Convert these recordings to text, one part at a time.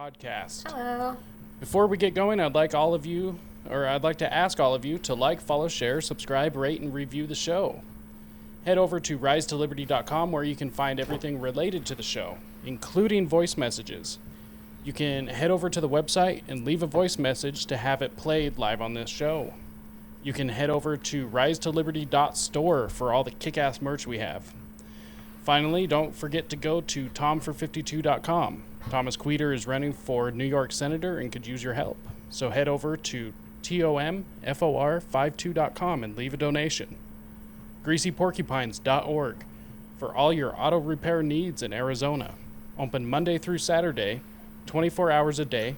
podcast. Hello. Before we get going, I'd like to ask all of you to like, follow, share, subscribe, rate, and review the show. Head over to risetoliberty.com where you can find everything related to the show, including voice messages. You can head over to the website and leave a voice message to have it played live on this show. You can head over to risetoliberty.store for all the kick-ass merch we have. Finally, don't forget to go to tomfor52.com. Thomas Queter is running for New York Senator and could use your help. So head over to tomfor52.com and leave a donation. greasyporcupines.org for all your auto repair needs in Arizona. Open Monday through Saturday, 24 hours a day.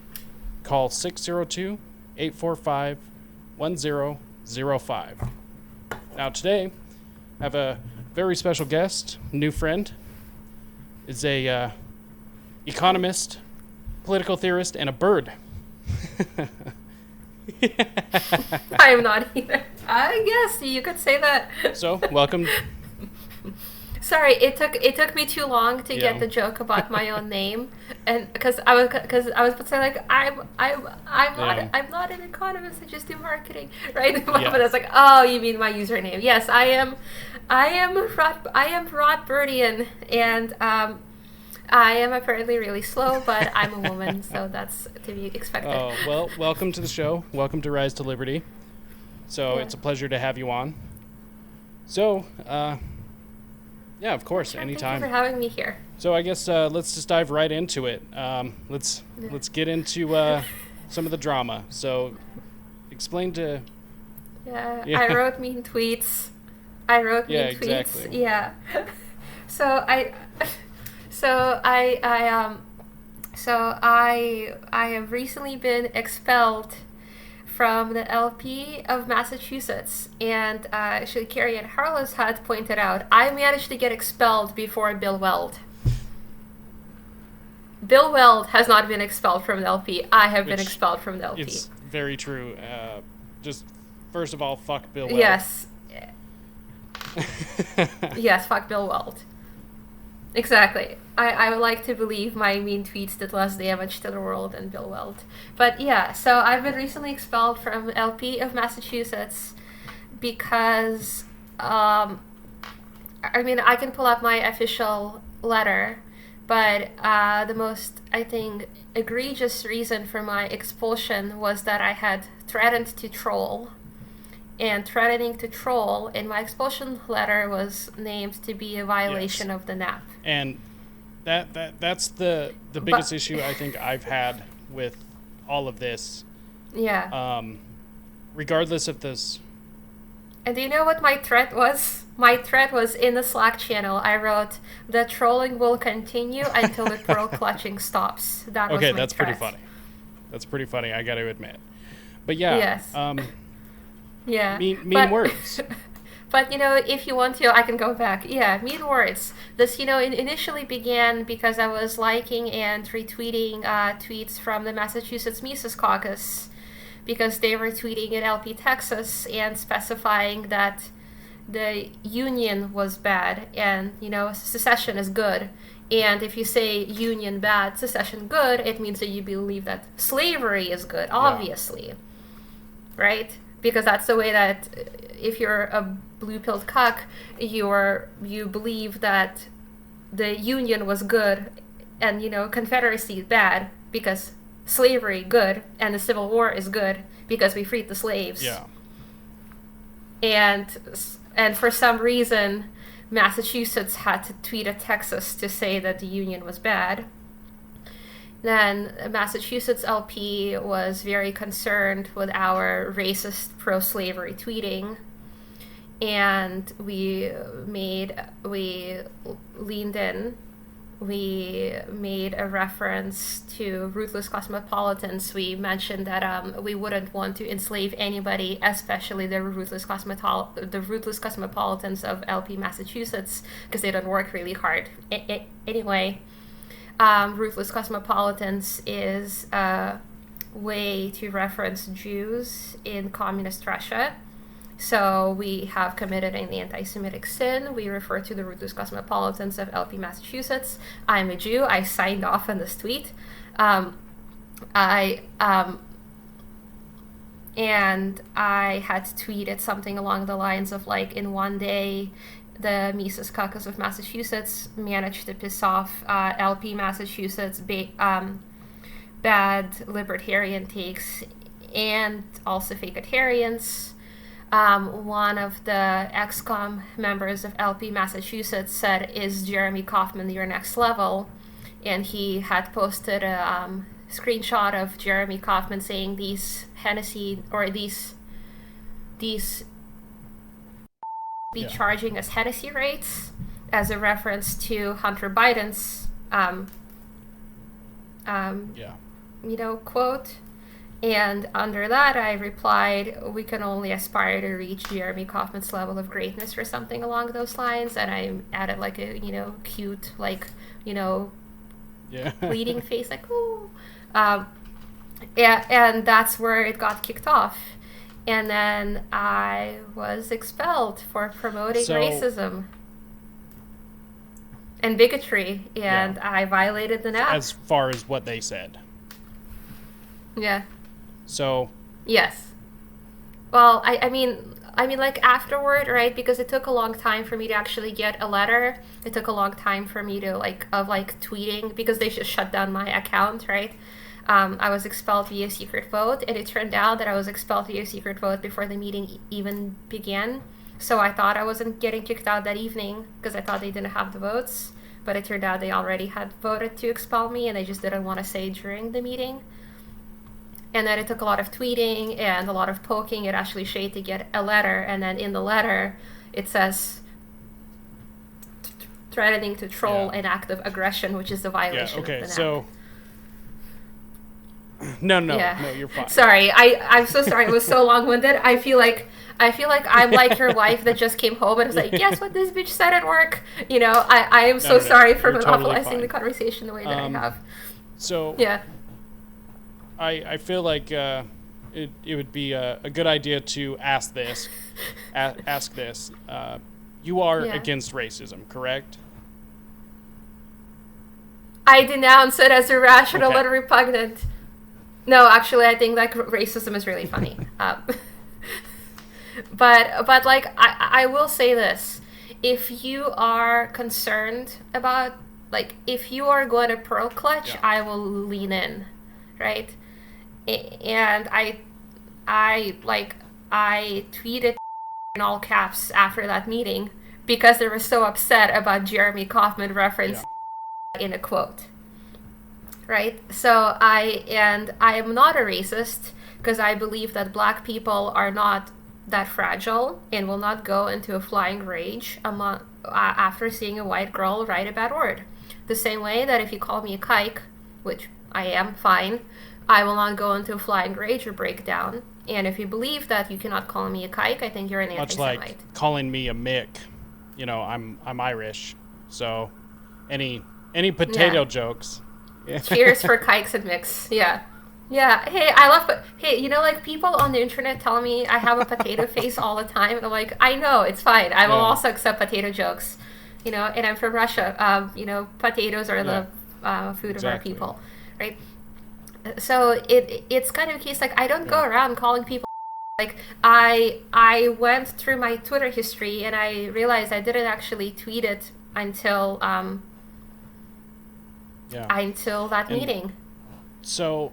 Call 602-845-1005. Now today, I have a very special guest, new friend. Is a economist, political theorist, and a bird. I am not either. I guess you could say that. So, welcome. Sorry, it took me too long to get the joke about my own name, and because I was saying like I'm not an economist, I just do marketing, right? Yeah. But I was like, oh, you mean my username? Yes, I am Rothbirdian, and I am apparently really slow, but I'm a woman, so that's to be expected. Oh, well, welcome to the show. Welcome to Rise to Liberty. So, It's a pleasure to have you on. So, yeah, of course, Sure, anytime. Thank you for having me here. So I guess let's just dive right into it. Let's get into some of the drama. So, explain to. Yeah, Yeah. I wrote mean tweets. Exactly. Yeah. I have recently been expelled from the LP of Massachusetts, and actually Carrie and Harlow's had pointed out I managed to get expelled before Bill Weld. Bill Weld has not been expelled from the LP. I have been expelled from the LP. It's very true. Just first of all, fuck Bill Weld. Yes. Yes, fuck Bill Weld. Exactly. I would like to believe my mean tweets did less damage to the world than Bill Weld. But yeah, so I've been recently expelled from LP of Massachusetts because, I can pull up my official letter, but the most, I think, egregious reason for my expulsion was that I had threatened to troll. And threatening to troll in my expulsion letter was named to be a violation of the NAP. And that's the biggest issue I think I've had with all of this. Yeah. Regardless of this. And do you know what my threat was? My threat was in the Slack channel. I wrote, "The trolling will continue until the pearl clutching stops." That was my that's threat. pretty funny. That's pretty funny, I got to admit. But yeah. Yes. Yeah. Mean words. But, if you want to, I can go back. Yeah, mean words. This, initially began because I was liking and retweeting tweets from the Massachusetts Mises Caucus because they were tweeting in LP Texas and specifying that the union was bad and, secession is good. And if you say union bad, secession good, it means that you believe that slavery is good, obviously. Yeah. Right? Because that's the way that if you're a blue-pilled cuck, you believe that the Union was good and, Confederacy bad because slavery good and the Civil War is good because we freed the slaves. Yeah. And for some reason, Massachusetts had to tweet at Texas to say that the Union was bad. Then Massachusetts LP was very concerned with our racist pro-slavery tweeting, and we leaned in. We made a reference to ruthless cosmopolitans. We mentioned that we wouldn't want to enslave anybody, especially the ruthless cosmopolitans of LP Massachusetts, because they don't work really hard. Anyway. Ruthless cosmopolitans is a way to reference Jews in communist Russia. So we have committed an anti-Semitic sin. We refer to the ruthless cosmopolitans of LP Massachusetts. I'm a Jew. I signed off on this tweet. I and I had tweeted something along the lines of like, in one day, the Mises Caucus of Massachusetts managed to piss off LP Massachusetts bad libertarian takes and also vegetarians. One of the XCOM members of LP Massachusetts said, "Is Jeremy Kauffman your next level?" And he had posted a screenshot of Jeremy Kauffman saying these Hennessy or these be charging as Hennessy rates as a reference to Hunter Biden's quote. And under that, I replied, "We can only aspire to reach Jeremy Kauffman's level of greatness," or something along those lines. And I added like a cute bleeding face, like, ooh. And that's where it got kicked off. And then I was expelled for promoting racism and bigotry, and I violated the NAP. As far as what they said. Yeah. So. Yes. Well, I mean, like afterward, right? Because it took a long time for me to actually get a letter. It took a long time for me to tweeting, because they just shut down my account, right? I was expelled via secret vote, and it turned out that I was expelled via secret vote before the meeting even began. So I thought I wasn't getting kicked out that evening because I thought they didn't have the votes, but it turned out they already had voted to expel me, and they just didn't want to say during the meeting. And then it took a lot of tweeting and a lot of poking at Ashley Shea to get a letter, and then in the letter it says threatening to troll an act of aggression, which is the violation of the NAP. So no, you're fine. Sorry, I'm so sorry. It was so long-winded. I feel like I'm like your wife that just came home and was like, "Guess what this bitch said at work?" I am so sorry for monopolizing the conversation the way that I have. So yeah, I feel like it would be a good idea to ask this. You are against racism, correct? I denounce it as irrational and repugnant. No, actually, I think like racism is really funny. But like I will say this: if you are concerned about, like, if you are going to pearl clutch, I will lean in, right? And I tweeted in all caps after that meeting because they were so upset about Jeremy Kauffman reference in a quote. Right? So I am not a racist because I believe that black people are not that fragile and will not go into a flying rage after seeing a white girl write a bad word. The same way that if you call me a kike, which I am, fine, I will not go into a flying rage or break down. And if you believe that you cannot call me a kike, I think you're an anti-Semite. Much like calling me a Mick. I'm Irish, so any potato jokes. Cheers for kikes and mix. Yeah. Hey, I love. Hey, like people on the internet tell me I have a potato face all the time, and I'm like, I know, it's fine. I will also accept potato jokes. And I'm from Russia. Potatoes are the food of our people, right? So it's kind of a case like I don't go around calling people. Like I went through my Twitter history and I realized I didn't actually tweet it until that meeting. So.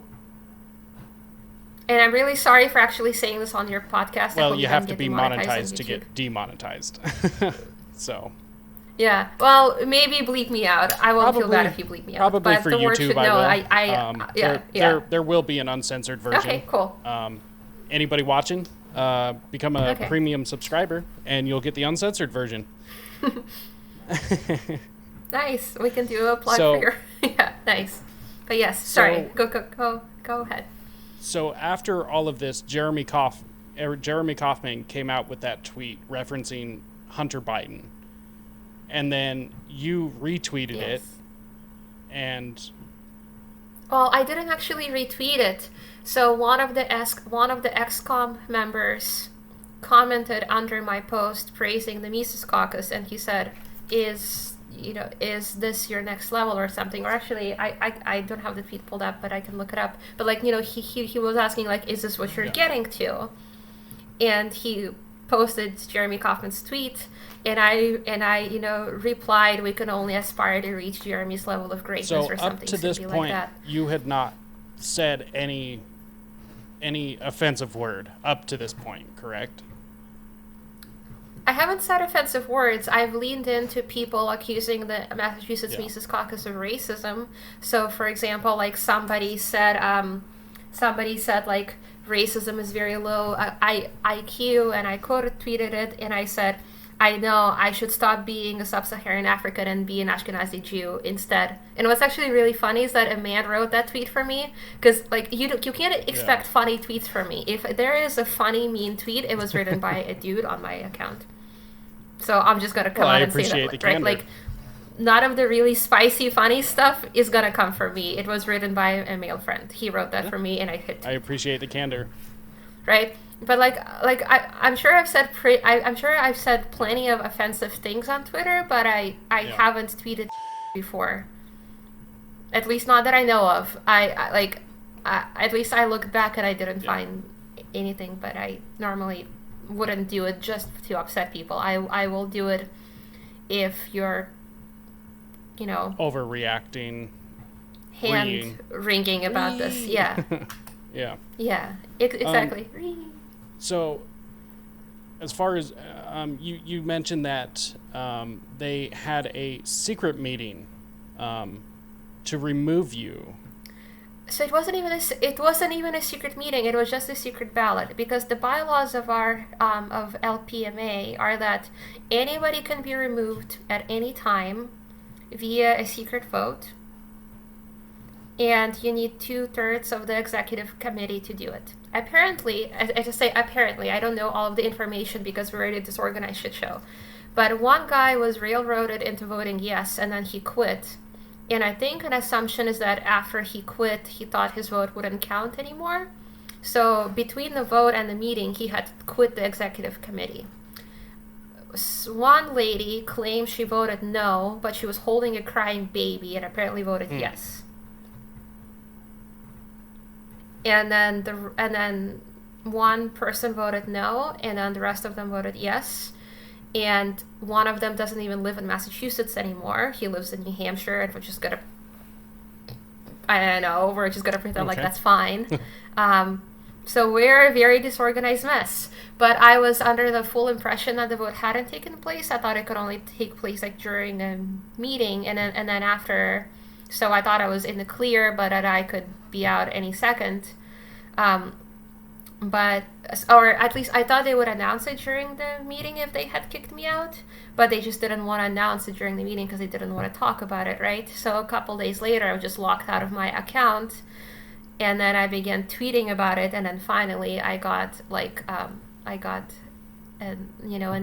And I'm really sorry for actually saying this on your podcast. Well, you have to be monetized to get demonetized. So. Yeah. Well, maybe bleep me out. I won't feel bad if you bleep me out. Probably but for the YouTube, word should know. There will be an uncensored version. Okay, cool. Anybody watching, become a premium subscriber, and you'll get the uncensored version. Nice. We can do a plug for your... Yeah, nice. But yes, sorry. Go ahead. So after all of this, Jeremy Kauffman came out with that tweet referencing Hunter Biden. And then you retweeted it, and... Well, I didn't actually retweet it. So one of the XCOM members commented under my post praising the Mises Caucus, and he said, "Is is this your next level or something? Or actually, I don't have the tweet pulled up, but I can look it up. But like, he was asking like, is this what you're getting to? And he posted Jeremy Kaufman's tweet, and I replied, we can only aspire to reach Jeremy's level of greatness, or something. So up to this point, like that. You had not said any offensive word up to this point, correct? I haven't said offensive words. I've leaned into people accusing the Massachusetts Mises Caucus of racism. So, for example, like somebody said like, racism is very low IQ, and I tweeted it, and I said, I know I should stop being a sub-Saharan African and be an Ashkenazi Jew instead. And what's actually really funny is that a man wrote that tweet for me, because like you can't expect funny tweets from me. If there is a funny mean tweet, it was written by a dude on my account. So I'm just gonna come out and say that, right? Like, none of the really spicy, funny stuff is gonna come from me. It was written by a male friend. He wrote that for me, and I hit. I appreciate the candor. Right, but I'm sure I've said I've said plenty of offensive things on Twitter, but I haven't tweeted before. At least not that I know of. At least I looked back and I didn't find anything. But I normally wouldn't do it just to upset people. I will do it if you're, overreacting, hand wringing about this. Yeah. Yeah, exactly. So, as far as you mentioned that they had a secret meeting to remove you. So it wasn't even a secret meeting. It was just a secret ballot, because the bylaws of our of LPMA are that anybody can be removed at any time via a secret vote, and you need 2/3 of the executive committee to do it. Apparently, I just say apparently, I don't know all of the information because we're a disorganized shit show. But one guy was railroaded into voting yes, and then he quit. And I think an assumption is that after he quit, he thought his vote wouldn't count anymore. So between the vote and the meeting, he had to quit the executive committee. One lady claimed she voted no, but she was holding a crying baby and apparently voted yes. And then one person voted no, and then the rest of them voted yes. And one of them doesn't even live in Massachusetts anymore. He lives in New Hampshire, and we're just gonna pretend like that's fine. So we're a very disorganized mess. But I was under the full impression that the vote hadn't taken place. I thought it could only take place like during a meeting, and then after. So I thought I was in the clear, but that I could be out any second. Or at least I thought they would announce it during the meeting if they had kicked me out, but they just didn't want to announce it during the meeting because they didn't want to talk about it, right? So a couple days later, I was just locked out of my account, and then I began tweeting about it, and then finally I got an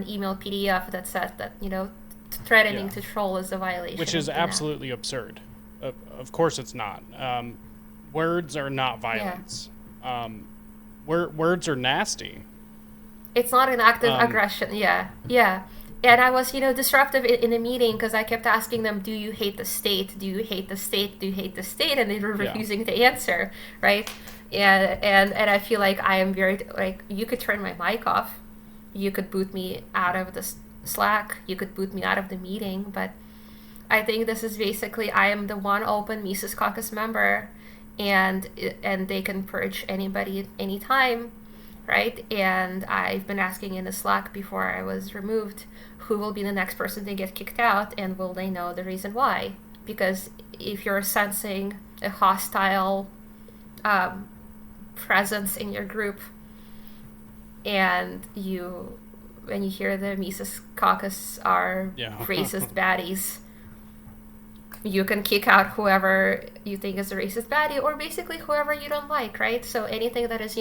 email PDF that said that threatening to troll is a violation, which is absolutely absurd. Of course it's not. Words are not violence. Words are nasty. It's not an act of aggression. Yeah. And I was, disruptive in the meeting because I kept asking them, do you hate the state? Do you hate the state? Do you hate the state? And they were refusing to answer, right? And I feel like I am very, you could turn my mic off. You could boot me out of the Slack. You could boot me out of the meeting. But I think this is basically, I am the one open Mises Caucus member, and they can purge anybody at any time, right? And I've been asking in the Slack before I was removed, who will be the next person to get kicked out, and will they know the reason why? Because if you're sensing a hostile presence in your group, and when you hear the Mises Caucus are racist baddies, you can kick out whoever you think is a racist baddie, or basically whoever you don't like, right? So anything that is,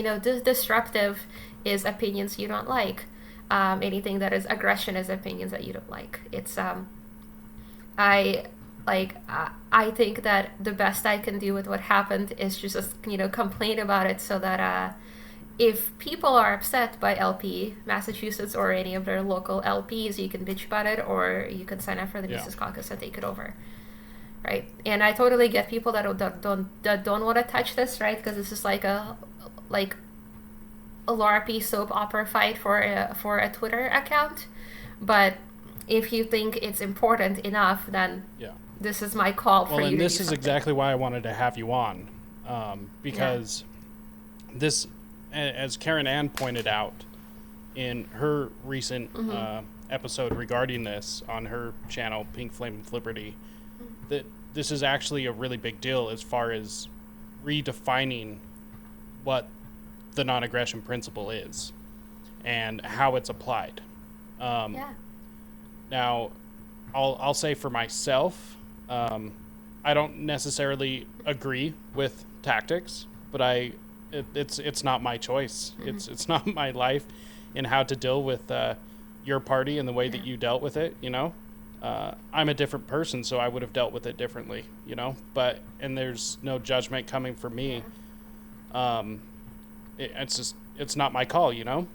disruptive is opinions you don't like. Anything that is aggression is opinions that you don't like. It's I think that the best I can do with what happened is just complain about it, so that if people are upset by LP Massachusetts or any of their local LPs, you can bitch about it, or you can sign up for the Mises Caucus and take it over, right? And I totally get people that don't want to touch this, right? Because this is like a LARPy soap opera fight for a Twitter account. But if you think it's important enough, then this is my call for you to do something. Well, and this is exactly why I wanted to have you on, because this, as Karen Ann pointed out in her recent episode regarding this on her channel, Pink Flame of Liberty, that this is actually a really big deal as far as redefining what the non-aggression principle is and how it's applied. Now, I'll say for myself, I don't necessarily agree with tactics, but it's not my choice. It's not my life in how to deal with your party and the way that you dealt with it. You know, I'm a different person, so I would have dealt with it differently. You know, and there's no judgment coming from me. It's not my call. You know.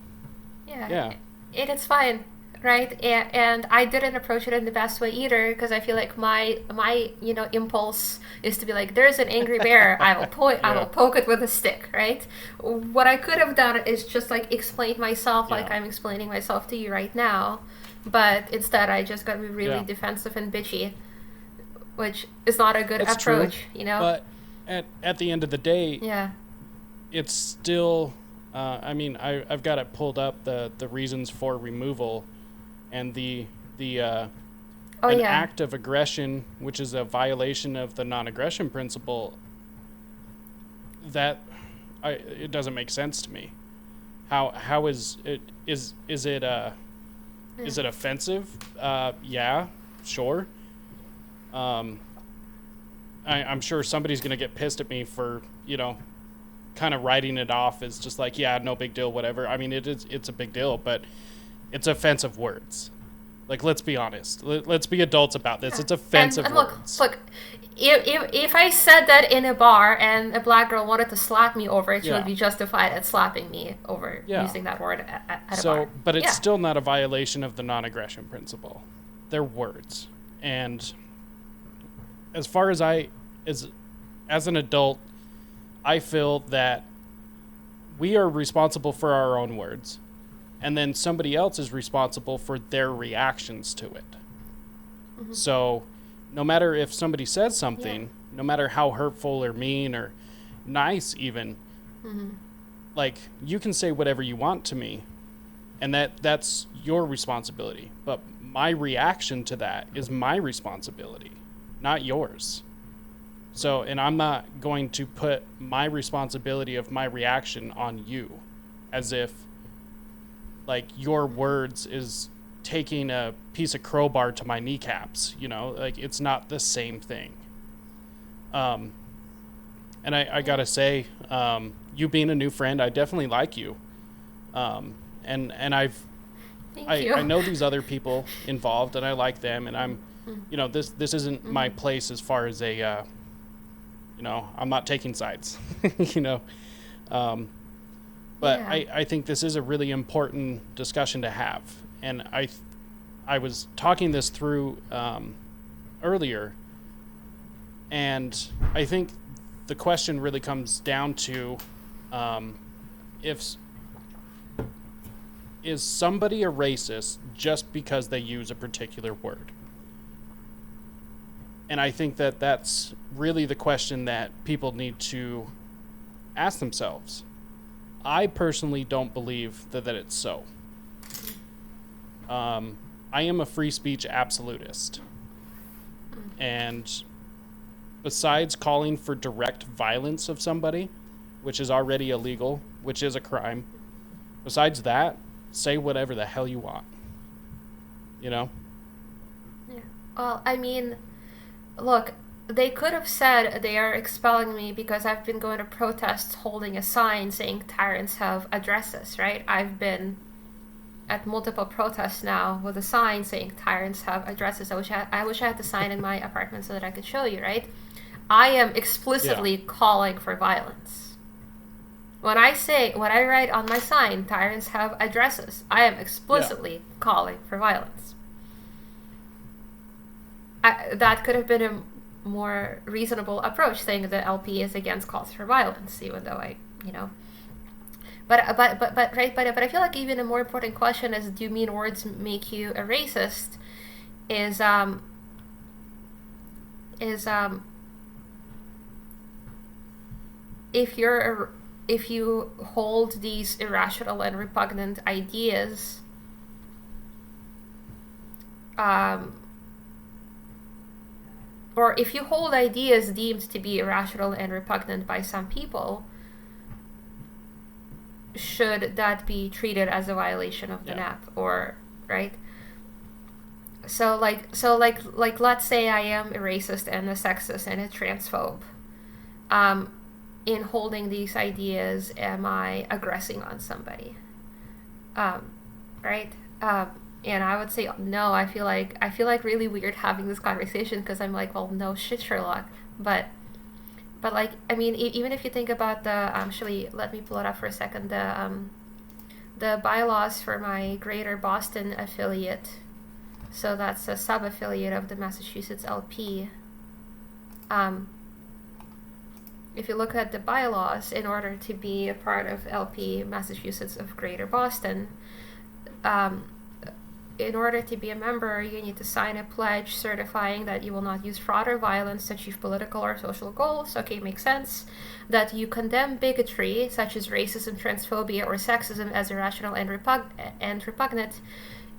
Yeah. It's fine. Right, and I didn't approach it in the best way either, because I feel like my impulse is to be like, there's an angry bear, I will poke it with a stick, right? What I could have done is just like explain myself like I'm explaining myself to you right now, but instead I just got to be really defensive and bitchy, which is not a good approach, true. You know. But at the end of the day, it's still. I mean, I've got it pulled up, the reasons for removal. And the act of aggression, which is a violation of the non-aggression principle, it doesn't make sense to me. How is it offensive? Yeah, sure. I'm sure somebody's gonna get pissed at me for kind of writing it off as just like, yeah, no big deal, whatever. I mean, it's a big deal, but it's offensive words. Like, let's be honest. Let's be adults about this. It's offensive words. Look, if I said that in a bar and a black girl wanted to slap me over it, she would be justified at slapping me over using that word at a bar. But it's still not a violation of the non-aggression principle. They're words. And as far as as an adult, I feel that we are responsible for our own words. And then somebody else is responsible for their reactions to it. So no matter if somebody says something, no matter how hurtful or mean or nice even, like, you can say whatever you want to me, and that's your responsibility. But my reaction to that is my responsibility, not yours. So, and I'm not going to put my responsibility of my reaction on you, as if like your words is taking a piece of crowbar to my kneecaps, like it's not the same thing. And I gotta say, you being a new friend, I definitely like you. And I know these other people involved, and I like them, and I'm, this isn't my place as far as I'm not taking sides, But I think this is a really important discussion to have. And I was talking this through earlier, and I think the question really comes down to is somebody a racist just because they use a particular word? And I think that's really the question that people need to ask themselves. I personally don't believe that it's so. I am a free speech absolutist. And besides calling for direct violence of somebody, which is already illegal, which is a crime, besides that, say whatever the hell you want. Yeah. Well, I mean, look, they could have said they are expelling me because I've been going to protests holding a sign saying tyrants have addresses, right? I've been at multiple protests now with a sign saying tyrants have addresses. I wish I had the sign in my apartment so that I could show you, right? I am explicitly calling for violence. When I write on my sign, tyrants have addresses, I am explicitly calling for violence. That could have been a more reasonable approach, saying the LP is against calls for violence, even though But I feel like even a more important question is, do mean words make you a racist? If you hold these irrational and repugnant ideas, or if you hold ideas deemed to be irrational and repugnant by some people, should that be treated as a violation of the NAP, or right? So let's say I am a racist and a sexist and a transphobe. In holding these ideas, am I aggressing on somebody? Right? And I would say no. I feel like really weird having this conversation, because I'm like, well, no shit, Sherlock. But like, I mean, even if you think about the actually, let me pull it up for a second. The bylaws for my Greater Boston affiliate. So that's a sub-affiliate of the Massachusetts LP. If you look at the bylaws, in order to be a part of LP Massachusetts of Greater Boston, in order to be a member, you need to sign a pledge certifying that you will not use fraud or violence to achieve political or social goals. Okay, makes sense. That you condemn bigotry, such as racism, transphobia, or sexism, as irrational and repugnant,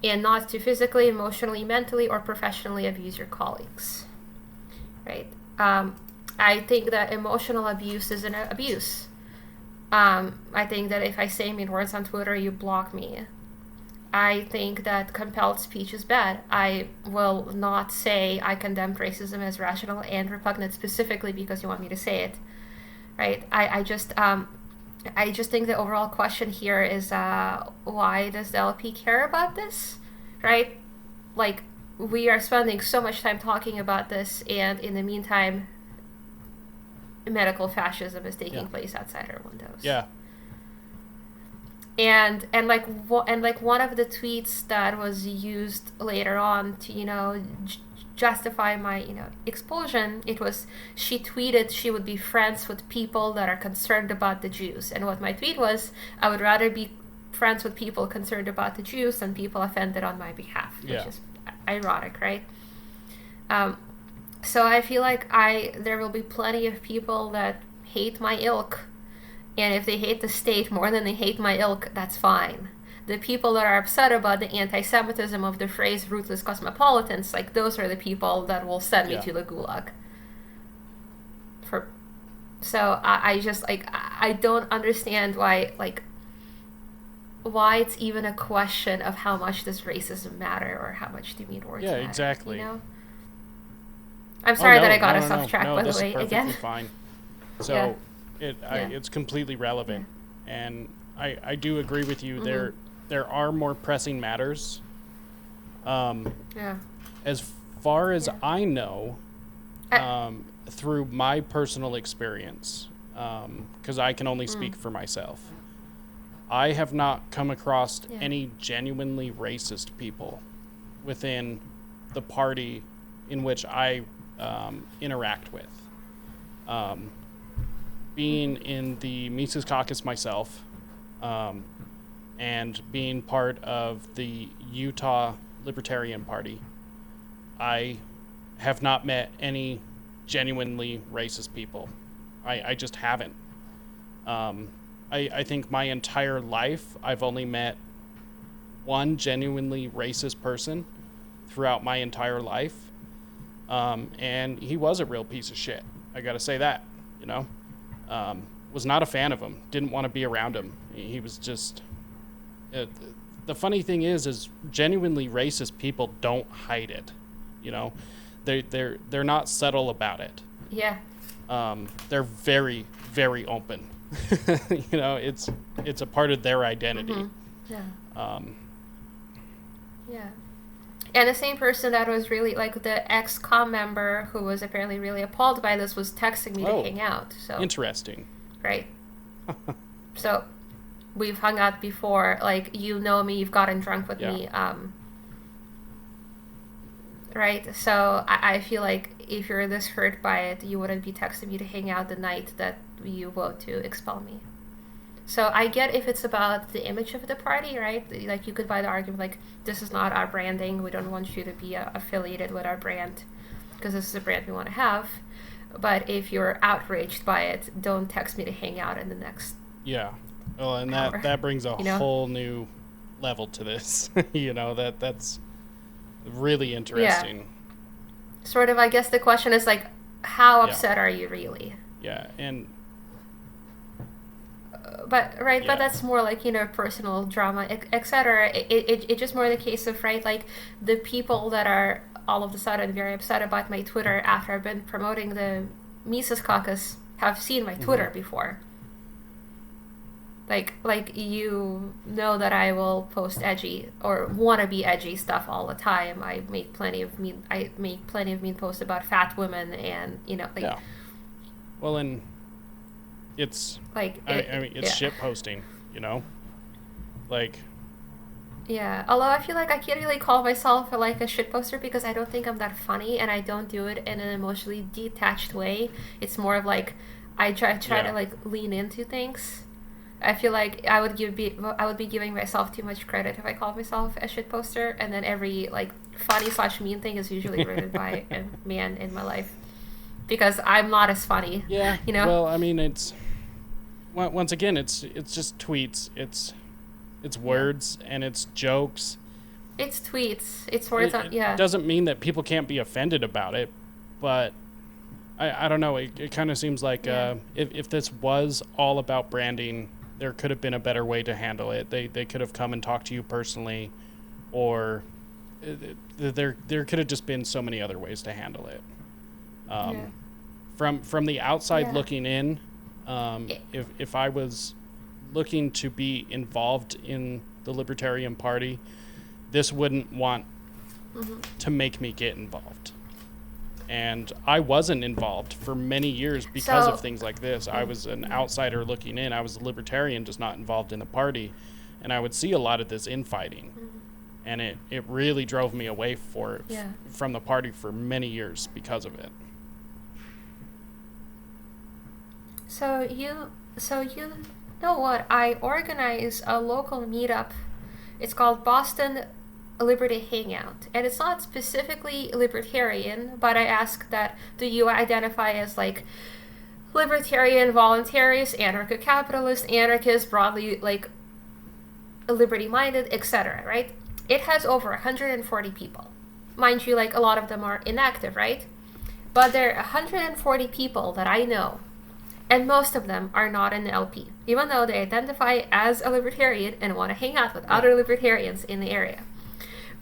and not to physically, emotionally, mentally, or professionally abuse your colleagues. Right? I think that emotional abuse is an abuse. I think that if I say mean words on Twitter, you block me. I think that compelled speech is bad. I will not say I condemned racism as rational and repugnant specifically because you want me to say it. Right? I just think the overall question here is, why does the LP care about this? Right? Like, we are spending so much time talking about this, and in the meantime, medical fascism is taking place outside our windows. Yeah. And like one of the tweets that was used later on to justify my expulsion, it was, she tweeted she would be friends with people that are concerned about the Jews, and what my tweet was, I would rather be friends with people concerned about the Jews than people offended on my behalf, which is ironic, right? So I feel like there will be plenty of people that hate my ilk, and if they hate the state more than they hate my ilk, that's fine. The people that are upset about the anti-Semitism of the phrase ruthless cosmopolitans, like, those are the people that will send me to the gulag. So I just, like, I don't understand why it's even a question of how much does racism matter, or how much do mean words matter. Yeah, exactly. I'm sorry that I got us off track, by the way, again. Fine. So it's completely relevant, and I do agree with you. Mm-hmm. There are more pressing matters. As far as I know, through my personal experience, because I can only speak for myself, I have not come across any genuinely racist people within the party in which I interact with. Being in the Mises Caucus myself, and being part of the Utah Libertarian Party, I have not met any genuinely racist people. I just haven't. I think my entire life I've only met one genuinely racist person throughout my entire life, and he was a real piece of shit. I gotta say that, was not a fan of him, didn't want to be around him. He was just... the funny thing is genuinely racist people don't hide it, they're not subtle about it. Yeah. They're very, very open. It's a part of their identity. Mm-hmm. Yeah. And the same person that was really, like, the ex-com member who was apparently really appalled by this was texting me to hang out. So interesting. Right. So we've hung out before. Like, you know me, you've gotten drunk with me. Right? So I feel like if you're this hurt by it, you wouldn't be texting me to hang out the night that you vote to expel me. So I get if it's about the image of the party, right? Like, you could buy the argument, like, this is not our branding. We don't want you to be affiliated with our brand because this is a brand we want to have. But if you're outraged by it, don't text me to hang out in the next Well, and hour. that brings a You know? whole new level to this. That's really interesting. Sort of, I guess the question is, like, how upset are you really? Yeah, and but that's more like, personal drama, etc. It just more the case of, right, like, the people that are all of a sudden very upset about my Twitter after I've been promoting the Mises Caucus have seen my Twitter before. Like, you know that I will post edgy or wannabe edgy stuff all the time. I make plenty of mean posts about fat women, and Well, and it's like it's shit posting, like. Yeah, although I feel like I can't really call myself like a shitposter because I don't think I'm that funny, and I don't do it in an emotionally detached way. It's more of like I try to like lean into things. I feel like I would be giving myself too much credit if I called myself a shitposter, and then every like funny/mean thing is usually written by a man in my life because I'm not as funny. Yeah. Well, I mean, it's once again, it's just tweets. It's words and it's jokes. It's tweets. It's words. It doesn't mean that people can't be offended about it, but I don't know. It kind of seems like if this was all about branding, there could have been a better way to handle it. They could have come and talked to you personally, or there could have just been so many other ways to handle it. From the outside looking in, if I was looking to be involved in the Libertarian Party, this wouldn't want to make me get involved. And I wasn't involved for many years because of things like this. I was an outsider looking in. I was a libertarian, just not involved in the party. And I would see a lot of this infighting. And it really drove me away from the party for many years because of it. So you know what? I organize a local meetup. It's called Boston Liberty Hangout, and it's not specifically libertarian, but I ask that, do you identify as like libertarian, voluntarist, anarcho-capitalist, anarchist, broadly like liberty-minded, etc., right? It has over 140 people. Mind you, like, a lot of them are inactive, right? But there are 140 people that I know, and most of them are not in the LP, even though they identify as a libertarian and want to hang out with other libertarians in the area.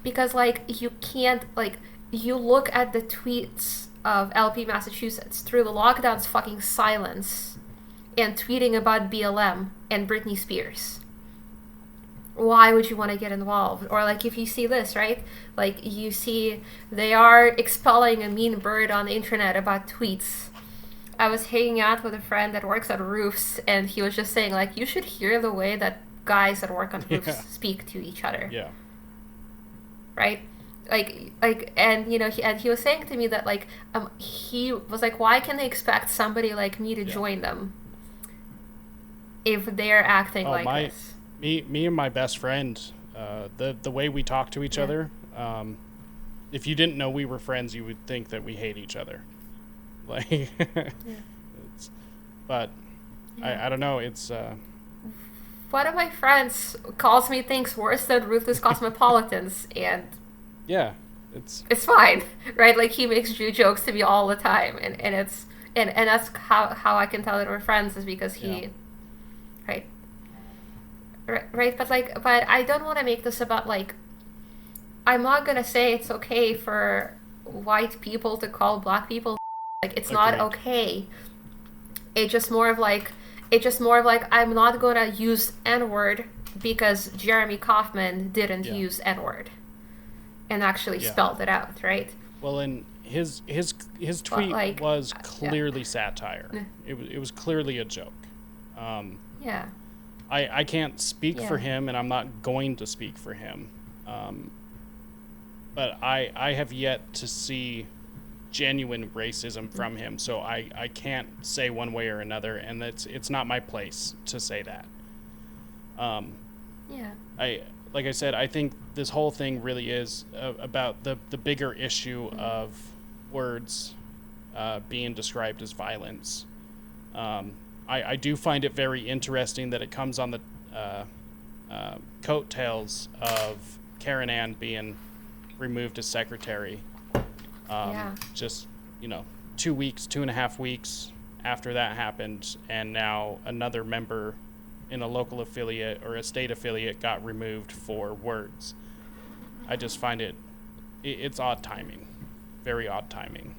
Because, like, you can't, like, you look at the tweets of LP Massachusetts through the lockdown's fucking silence and tweeting about BLM and Britney Spears. Why would you want to get involved? Or, like, if you see this, right? Like, you see they are expelling a mean bird on the internet about tweets. I was hanging out with a friend that works at roofs, and he was just saying, like, you should hear the way that guys that work on roofs speak to each other. Yeah. Right? And you know, he was saying to me that, like, he was like, why can they expect somebody like me to join them if they're acting like this? Me and my best friend, the way we talk to each other, if you didn't know we were friends, you would think that we hate each other. Like, but I don't know. It's one of my friends calls me things worse than ruthless cosmopolitans, and it's fine, right? Like, he makes Jew jokes to me all the time, and it's and that's how I can tell that we're friends, is because he, right, but I don't want to make this about, like, I'm not gonna say it's okay for white people to call black people, like, it's not okay. It's just more of like I'm not gonna use N-word because Jeremy Kaufman didn't use N-word and actually spelled it out, right? Well, and his tweet was clearly satire. It was clearly a joke. I can't speak for Yeah. him, and I'm not going to speak for him. But I have yet to see genuine racism from him, so I can't say one way or another, and it's not my place to say that. Yeah. Like I said, I think this whole thing really is about the bigger issue of words being described as violence. I do find it very interesting that it comes on the coattails of Karen Ann being removed as secretary. Yeah. Just, 2.5 weeks after that happened, and now another member in a local affiliate or a state affiliate got removed for words. I just find it's odd timing. Very odd timing.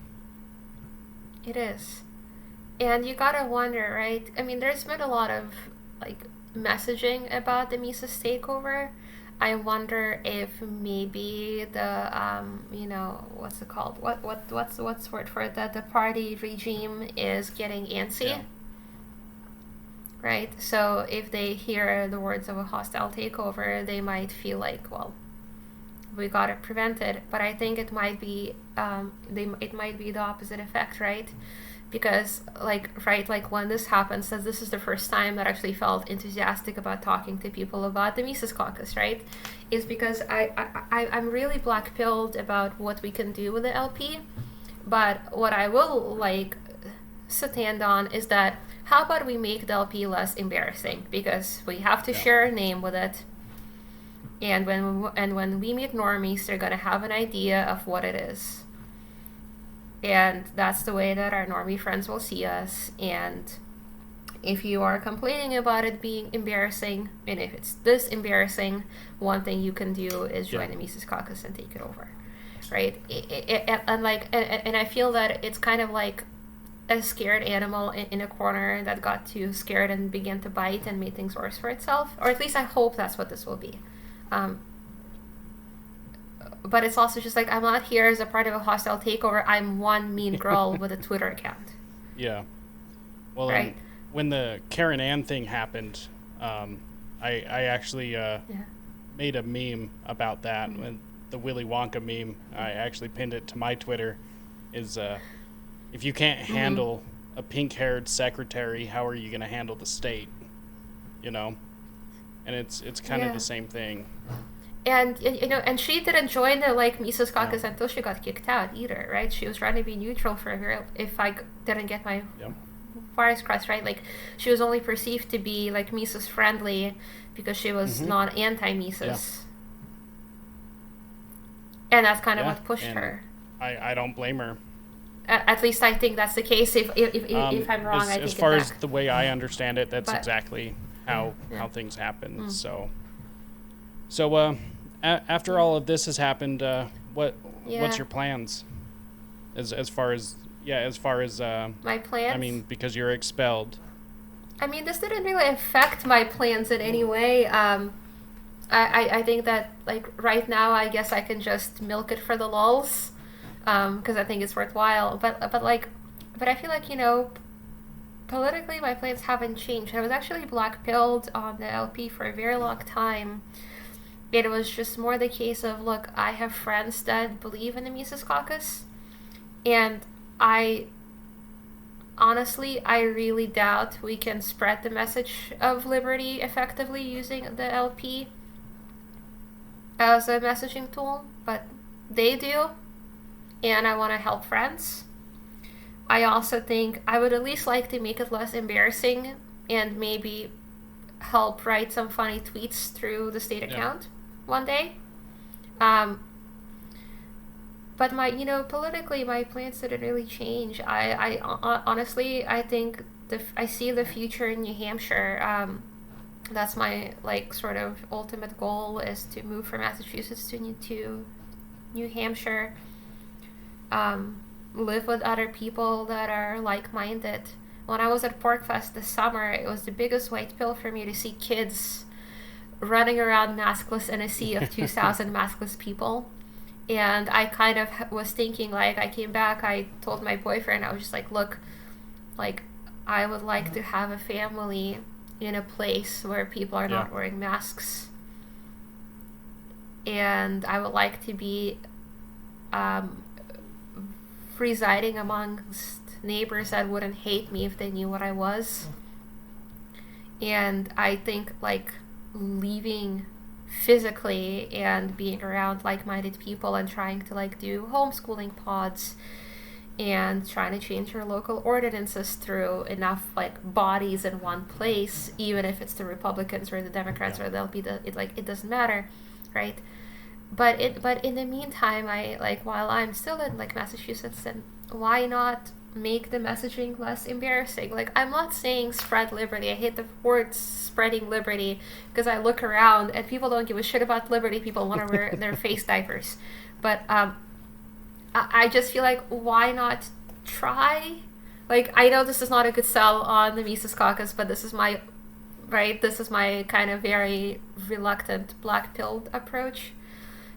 It is. And you gotta wonder, right? I mean, there's been a lot of messaging about the Mises takeover. I wonder if maybe the what's it called? What's the word for it? That the party regime is getting antsy. Yeah. Right? So if they hear the words of a hostile takeover, they might feel like, well, we gotta prevent it. But I think it might be it might be the opposite effect, right? Because when this happens, that this is the first time that I actually felt enthusiastic about talking to people about the Mises Caucus, right? Is because I'm really black-pilled about what we can do with the LP, but what I will stand on is that how about we make the LP less embarrassing, because we have to share a name with it, and when we meet normies, they're gonna have an idea of what it is. And that's the way that our normie friends will see us. And if you are complaining about it being embarrassing, and if it's this embarrassing, one thing you can do is join the Mises Caucus and take it over, right? And I feel that it's kind of like a scared animal in a corner that got too scared and began to bite and made things worse for itself. Or at least I hope that's what this will be. But it's also just I'm not here as a part of a hostile takeover. I'm one mean girl with a Twitter account. Yeah. Well, right? When the Karen Ann thing happened, I actually made a meme about that. Mm-hmm. When the Willy Wonka meme, I actually pinned it to my Twitter, is if you can't handle a pink-haired secretary, how are you going to handle the state? And it's kind of the same thing. And and she didn't join the Mises Caucus until she got kicked out either, right? She was trying to be neutral for her. If I didn't get my wires crossed, right? She was only perceived to be Mises friendly because she was not anti-Mises, and that's kind of what pushed her. I don't blame her. At least I think that's the case. If I'm wrong, I take it back. As far as the way I understand it, that's exactly how things happen. So after all of this has happened, what's your plans? As far as my plans? I mean, because you're expelled. I mean, this didn't really affect my plans in any way. I think that right now, I guess I can just milk it for the lulz, because I think it's worthwhile. But I feel politically my plans haven't changed. I was actually black-pilled on the LP for a very long time. It was just more the case of, look, I have friends that believe in the Mises Caucus, and I really doubt we can spread the message of liberty effectively using the LP as a messaging tool, but they do, and I want to help friends. I also think I would at least like to make it less embarrassing and maybe help write some funny tweets through the state account one day. But politically, my plans didn't really change. I honestly, I think I see the future in New Hampshire. That's my sort of ultimate goal, is to move from Massachusetts to New Hampshire. Live with other people that are like-minded. When I was at PorcFest this summer, it was the biggest white pill for me to see kids running around maskless in a sea of 2,000 maskless people. And I kind of was thinking, I came back, I told my boyfriend, I was just look, I would like to have a family in a place where people are not wearing masks. And I would like to be residing amongst neighbors that wouldn't hate me if they knew what I was. And I think like leaving physically and being around like-minded people and trying to like do homeschooling pods and trying to change your local ordinances through enough like bodies in one place, even if it's the Republicans or the Democrats or they'll be it doesn't matter, right? But in the meantime, I like while I'm still in like Massachusetts, then why not make the messaging less embarrassing? Like, I'm not saying spread liberty. I hate the word spreading liberty because I look around and people don't give a shit about liberty. People want to wear their face diapers. But I just feel like, why not try? Like, I know this is not a good sell on the Mises Caucus, but this is my kind of very reluctant black-pilled approach.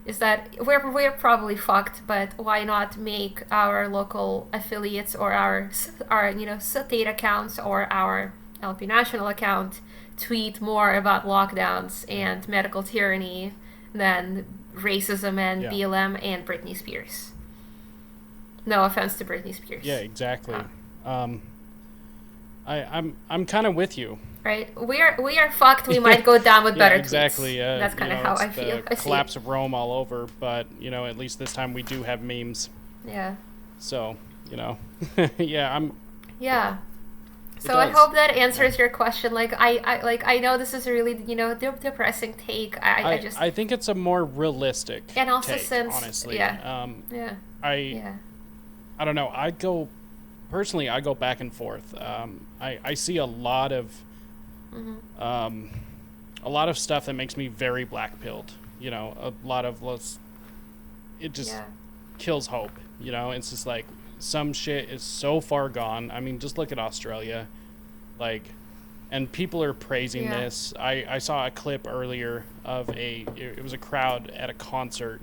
Is that we're probably fucked, but why not make our local affiliates or our state accounts or our LP national account tweet more about lockdowns and medical tyranny than racism and BLM and Britney Spears? No offense to Britney Spears. Yeah, exactly. I'm kind of with you. Right, we are fucked. We might go down with better exactly. tweets. That's kind of how I feel. The collapse of Rome all over, but at least this time we do have memes. Yeah. So Yeah. So I hope that answers your question. Like I know this is a really depressing take. I think it's a more realistic and also take, honestly. I don't know. I go back and forth. I see a lot of stuff that makes me very black-pilled. A lot of it just kills hope. It's just like some shit is so far gone. I mean, just look at Australia, and people are praising this. I saw a clip earlier of it was a crowd at a concert,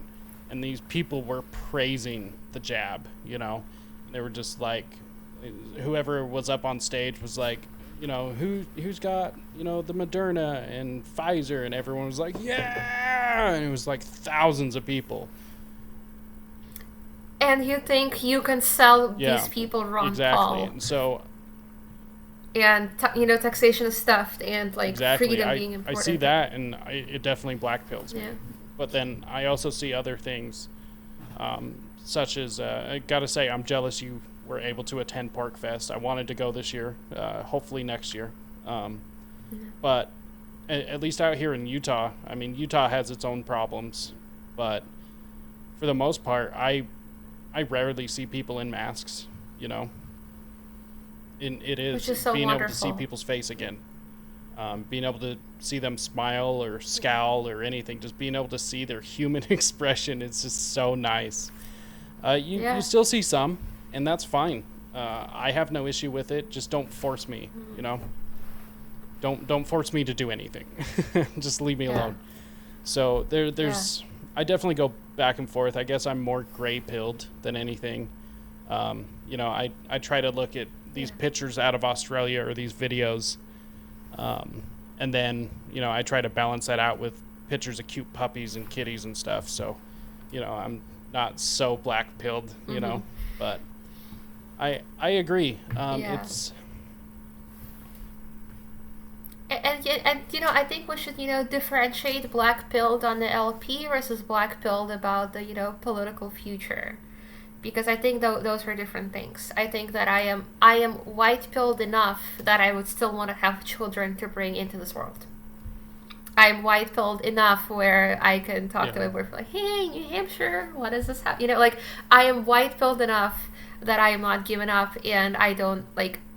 and these people were praising the jab. They were just like, whoever was up on stage was like, who's got, the Moderna and Pfizer, and everyone was like, yeah, and it was like thousands of people. And you think you can sell these people wrong, exactly. Paul. And so, and taxation is stuffed, and like freedom being important. I see that, and it definitely blackpills me. Yeah. But then I also see other things, such as I gotta say, I'm jealous you were able to attend Pork Fest. I wanted to go this year, hopefully next year. But at least out here in Utah, I mean, Utah has its own problems, but for the most part, I rarely see people in masks, It is so being wonderful. Able to see people's face again. Being able to see them smile or scowl or anything, just being able to see their human expression, it's just so nice. You still see some, and that's fine. I have no issue with it. Just don't force me, Don't force me to do anything. Just leave me alone. So there's I definitely go back and forth. I guess I'm more gray-pilled than anything. I try to look at these pictures out of Australia or these videos, and then I try to balance that out with pictures of cute puppies and kitties and stuff. So I'm not so black-pilled, but I agree. It's and I think we should differentiate black-pilled on the LP versus black-pilled about the political future, because I think those are different things. I think that I am white-pilled enough that I would still want to have children to bring into this world. I'm white-pilled enough where I can talk to my boyfriend like, hey, New Hampshire, what is this? I am white-pilled enough that I am not giving up, and I don't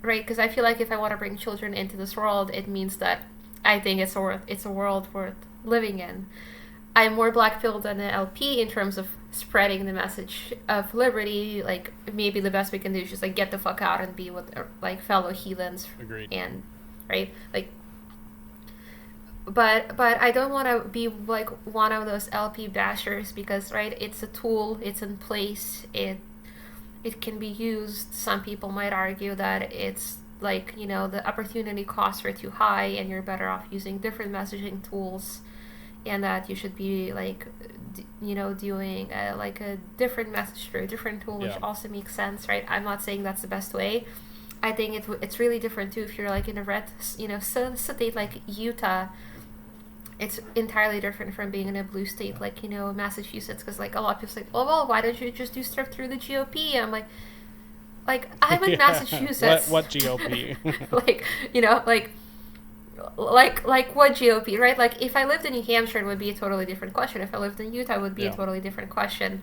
right? Because I feel like if I want to bring children into this world, it means that I think it's a world worth living in. I'm more black-pilled than the LP in terms of spreading the message of liberty. Like, maybe the best we can do is just get the fuck out and be with fellow heathens. Agreed. And right, But I don't want to be one of those LP bashers, because it's a tool, it's in place, it can be used. Some people might argue that it's like, the opportunity costs are too high and you're better off using different messaging tools, and that you should be like doing like a different message through a different tool, which also makes sense, right? I'm not saying that's the best way. I think it's really different too if you're like in a red state like Utah. It's entirely different from being in a blue state like Massachusetts, because like a lot of people say, oh well, why don't you just do stuff through the GOP? And I'm like I'm in Massachusetts. What GOP? like what GOP, right? Like if I lived in New Hampshire, it would be a totally different question. If I lived in Utah, it would be a totally different question,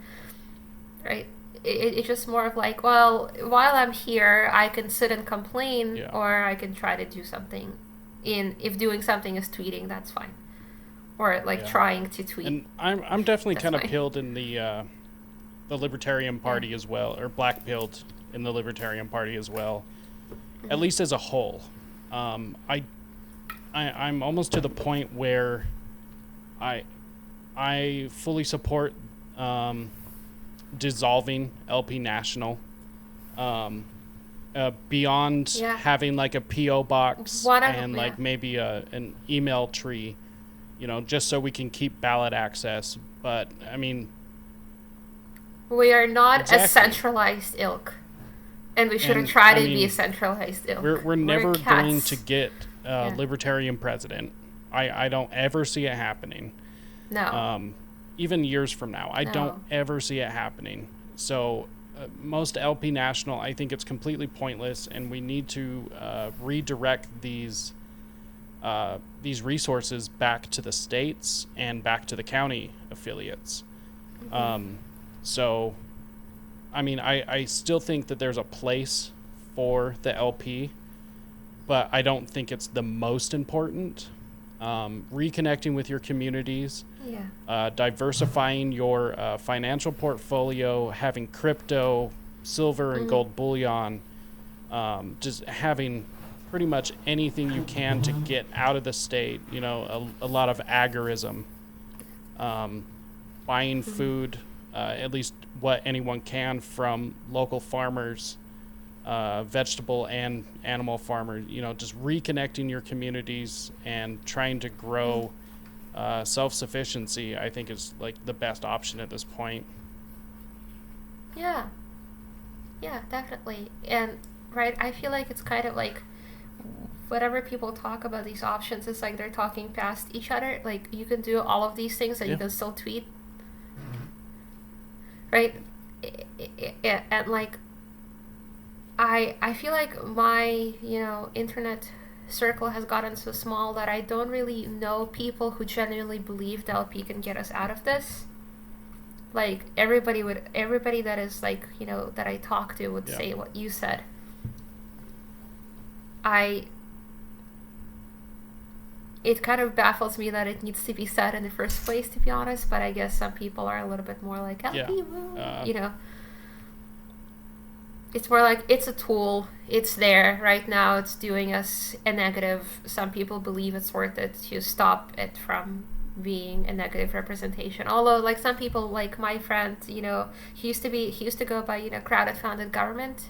right? It's just more of like, well, while I'm here, I can sit and complain, or I can try to do something. If doing something is tweeting, that's fine, or like trying to tweet. And I'm definitely kind of pilled in the Libertarian Party as well, or black pilled in the Libertarian Party as well, at least as a whole. I'm almost to the point where I fully support dissolving LP National, beyond having like a PO box and like maybe an email tree, just so we can keep ballot access. But I mean, we are not a centralized ilk, and we shouldn't try to be a centralized ilk. We're never going to get a libertarian president. I don't ever see it happening. No. Even years from now, I don't ever see it happening. So most LP National, I think it's completely pointless, and we need to redirect these resources back to the states and back to the county affiliates. So, I mean, I still think that there's a place for the LP, but I don't think it's the most important. Reconnecting with your communities, diversifying your financial portfolio, having crypto, silver and gold bullion, just having pretty much anything you can to get out of the state, a lot of agorism, buying food, at least what anyone can from local farmers, vegetable and animal farmers, just reconnecting your communities and trying to grow self-sufficiency, I think is like the best option at this point. Yeah, definitely. And right, I feel like it's kind of like whatever people talk about these options, it's like they're talking past each other. Like you can do all of these things and you can still tweet, right? And like I feel like my internet circle has gotten so small that I don't really know people who genuinely believe the LP can get us out of this. Like everybody that is like that I talk to would say what you said. It kind of baffles me that it needs to be said in the first place, to be honest, but I guess some people are a little bit more like LP, it's more like it's a tool. It's there right now. It's doing us a negative. Some people believe it's worth it to stop it from being a negative representation. Although, like some people, like my friend, he used to go by crowded founded government.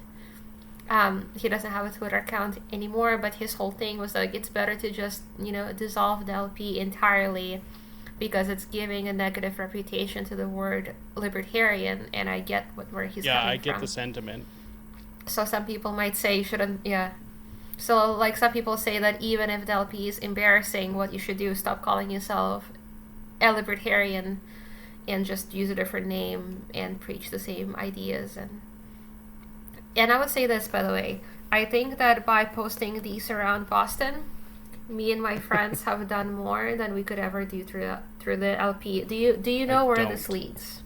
He doesn't have a Twitter account anymore, but his whole thing was like it's better to just dissolve the LP entirely, because it's giving a negative reputation to the word libertarian, and I get where he's coming from. Yeah, I get the sentiment. So some people might say you shouldn't, So like some people say that even if the LP is embarrassing, what you should do is stop calling yourself a libertarian and just use a different name and preach the same ideas. And I would say this, by the way, I think that by posting these around Boston, me and my friends have done more than we could ever do through the LP. Do you know where this leads?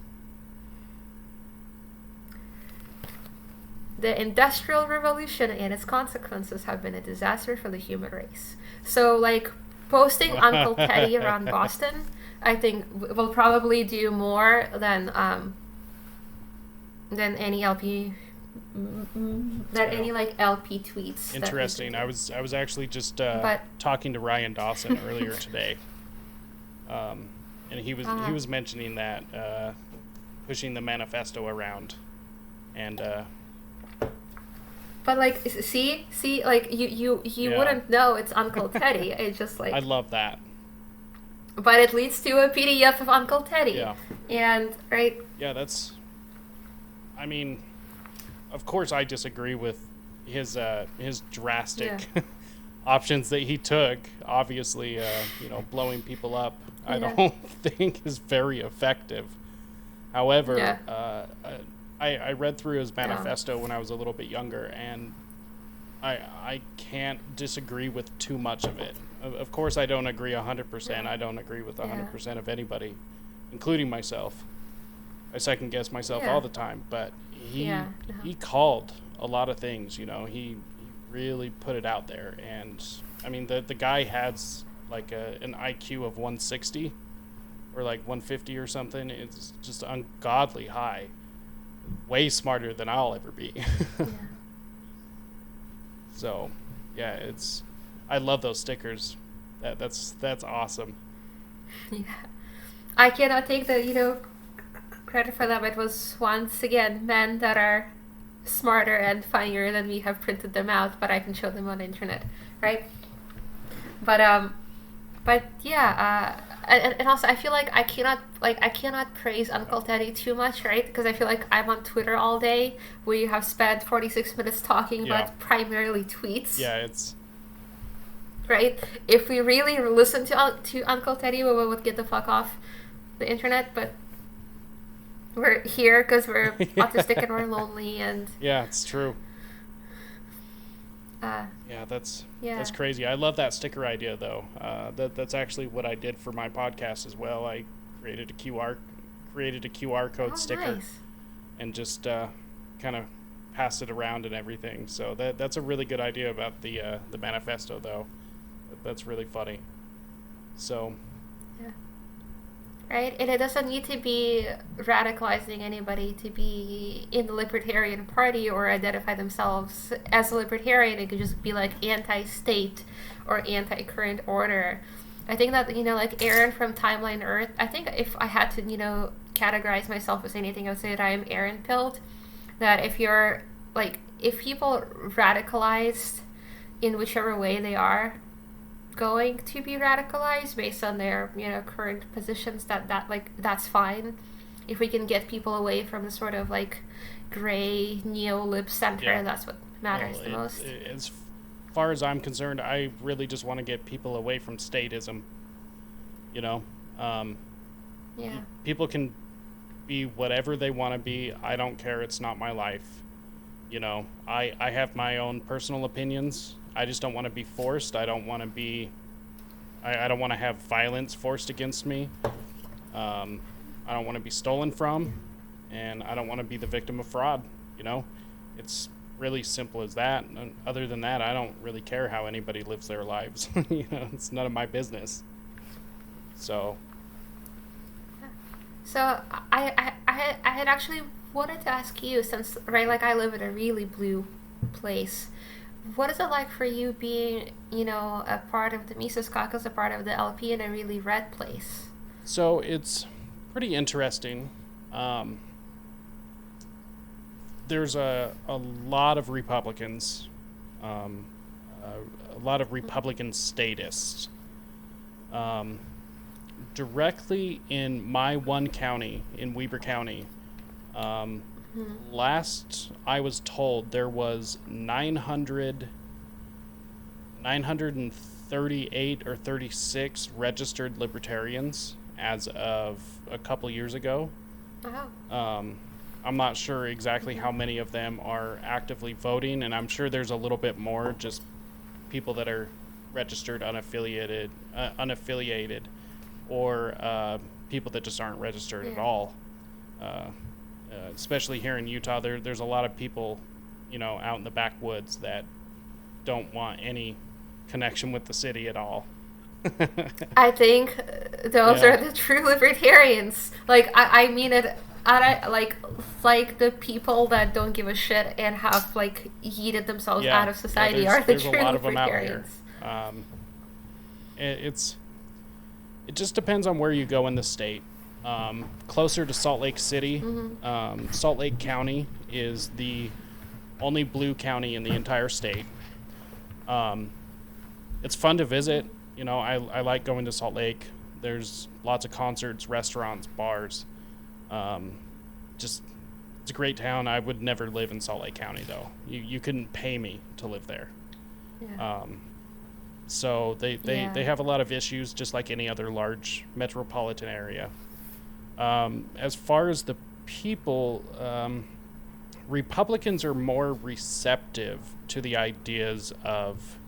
The Industrial Revolution and its consequences have been a disaster for the human race. So, like, posting Uncle Teddy around Boston, I think will probably do more than any LP, any like LP tweets. Interesting. I was actually just talking to Ryan Dawson earlier today, and he was mentioning that pushing the manifesto around, and. But like, see, like you wouldn't know it's Uncle Teddy. It's just like I love that. But it leads to a PDF of Uncle Teddy. Yeah. And right. Yeah, that's. I mean, of course, I disagree with his drastic options that he took. Obviously, blowing people up, I don't think is very effective. However, I read through his manifesto when I was a little bit younger, and I can't disagree with too much of it. Of course, I don't agree 100%. I don't agree with 100% of anybody, including myself. I second guess myself all the time, but he called a lot of things. He really put it out there, and I mean the guy has like an IQ of 160 or like 150 or something. It's just ungodly high. Way smarter than I'll ever be. So, yeah, I love those stickers. That's awesome. Yeah, I cannot take the credit for them. It was once again men that are smarter and funnier than me have printed them out, but I can show them on the internet, right? But yeah. And also, I feel like I cannot praise Uncle Teddy too much, right? Because I feel like I'm on Twitter all day. We have spent 46 minutes talking about primarily tweets. Yeah, it's right. If we really listen to Uncle Teddy, we would get the fuck off the internet. But we're here because we're autistic and we're lonely, and yeah, it's true. That's crazy. I love that sticker idea, though. That's actually what I did for my podcast as well. I created a QR code sticker, and just kind of passed it around and everything. So that's a really good idea about the manifesto, though. That's really funny. So. Yeah. Right, and it doesn't need to be radicalizing anybody to be in the Libertarian Party or identify themselves as a Libertarian. It could just be like anti-state or anti-current order. I think that, like Aaron from Timeline Earth, I think if I had to, categorize myself as anything, I would say that I am Aaron-pilled. That if people radicalized in whichever way they are going to be radicalized based on their current positions, that's fine. If we can get people away from the sort of like gray neo-lib center, that's what matters the most. As far as I'm concerned, I really just want to get people away from statism. People can be whatever they want to be. I don't care. It's not my life. I have my own personal opinions. I just don't want to be forced. I don't want to be. I don't want to have violence forced against me. I don't want to be stolen from, and I don't want to be the victim of fraud. It's really simple as that. And other than that, I don't really care how anybody lives their lives. It's none of my business. So I had actually wanted to ask you, since I live in a really blue place. What is it like for you being, a part of the Mises Caucus, a part of the LP in a really red place? So it's pretty interesting. There's a lot of Republicans, a lot of Republican statists. Directly in my one county, in Weber County, last I was told there was 938 or 36 registered libertarians as of a couple years ago. Wow. I'm not sure exactly how many of them are actively voting, and I'm sure there's a little bit more just people that are registered unaffiliated, or people that just aren't registered at all. Especially here in Utah, there's a lot of people, out in the backwoods that don't want any connection with the city at all. I think those are the true libertarians. I mean it. Like the people that don't give a shit and have yeeted themselves out of society are the true libertarians. It just depends on where you go in the state. Closer to Salt Lake City, Salt Lake County is the only blue county in the entire state. It's fun to visit. You know, I like going to Salt Lake. There's lots of concerts, restaurants, bars. Just, it's a great town. I would never live in Salt Lake County, though. You couldn't pay me to live there. Yeah. So they have a lot of issues, just like any other large metropolitan area. As far as the people, Republicans are more receptive to the ideas of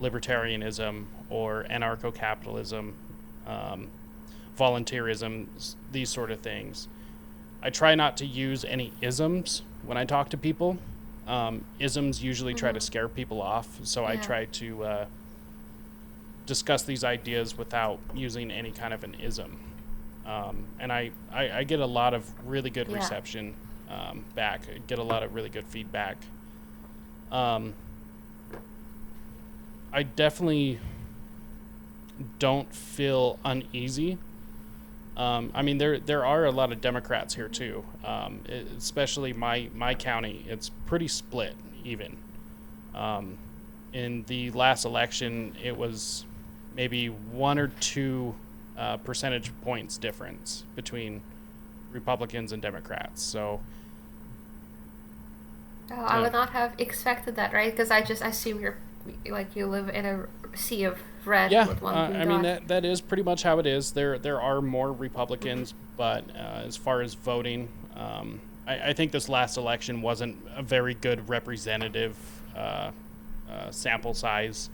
libertarianism or anarcho-capitalism, volunteerism, these sort of things. I try not to use any isms when I talk to people. Isms usually try to scare people off, so I try to discuss these ideas without using any kind of an ism. And I get a lot of really good reception back. I get a lot of really good feedback. I definitely don't feel uneasy. I mean, there are a lot of Democrats here too, especially my county. It's pretty split even. In the last election, it was maybe 1 or 2 percentage points difference between Republicans and Democrats. So I would not have expected that, right? Because I just assume you're like you live in a sea of red. Yeah, with one I mean that is pretty much how it is. There are more Republicans, but as far as voting, I think this last election wasn't a very good representative sample size.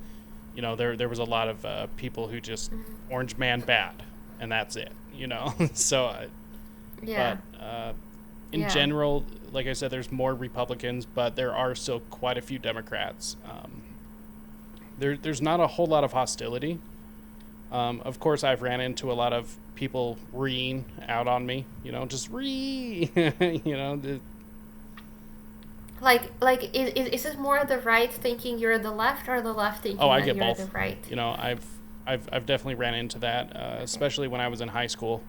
You know, there was a lot of people who just orange man bad, and that's it. You know, so yeah. But in general, like I said, there's more Republicans, but there are still quite a few Democrats. There's not a whole lot of hostility. Of course, I've ran into a lot of people reeing out on me. You know, just you know. Like is it more the right thinking you're the left, or the left thinking I that get you're both. the right? You know, I've definitely ran into that, especially when I was in high school.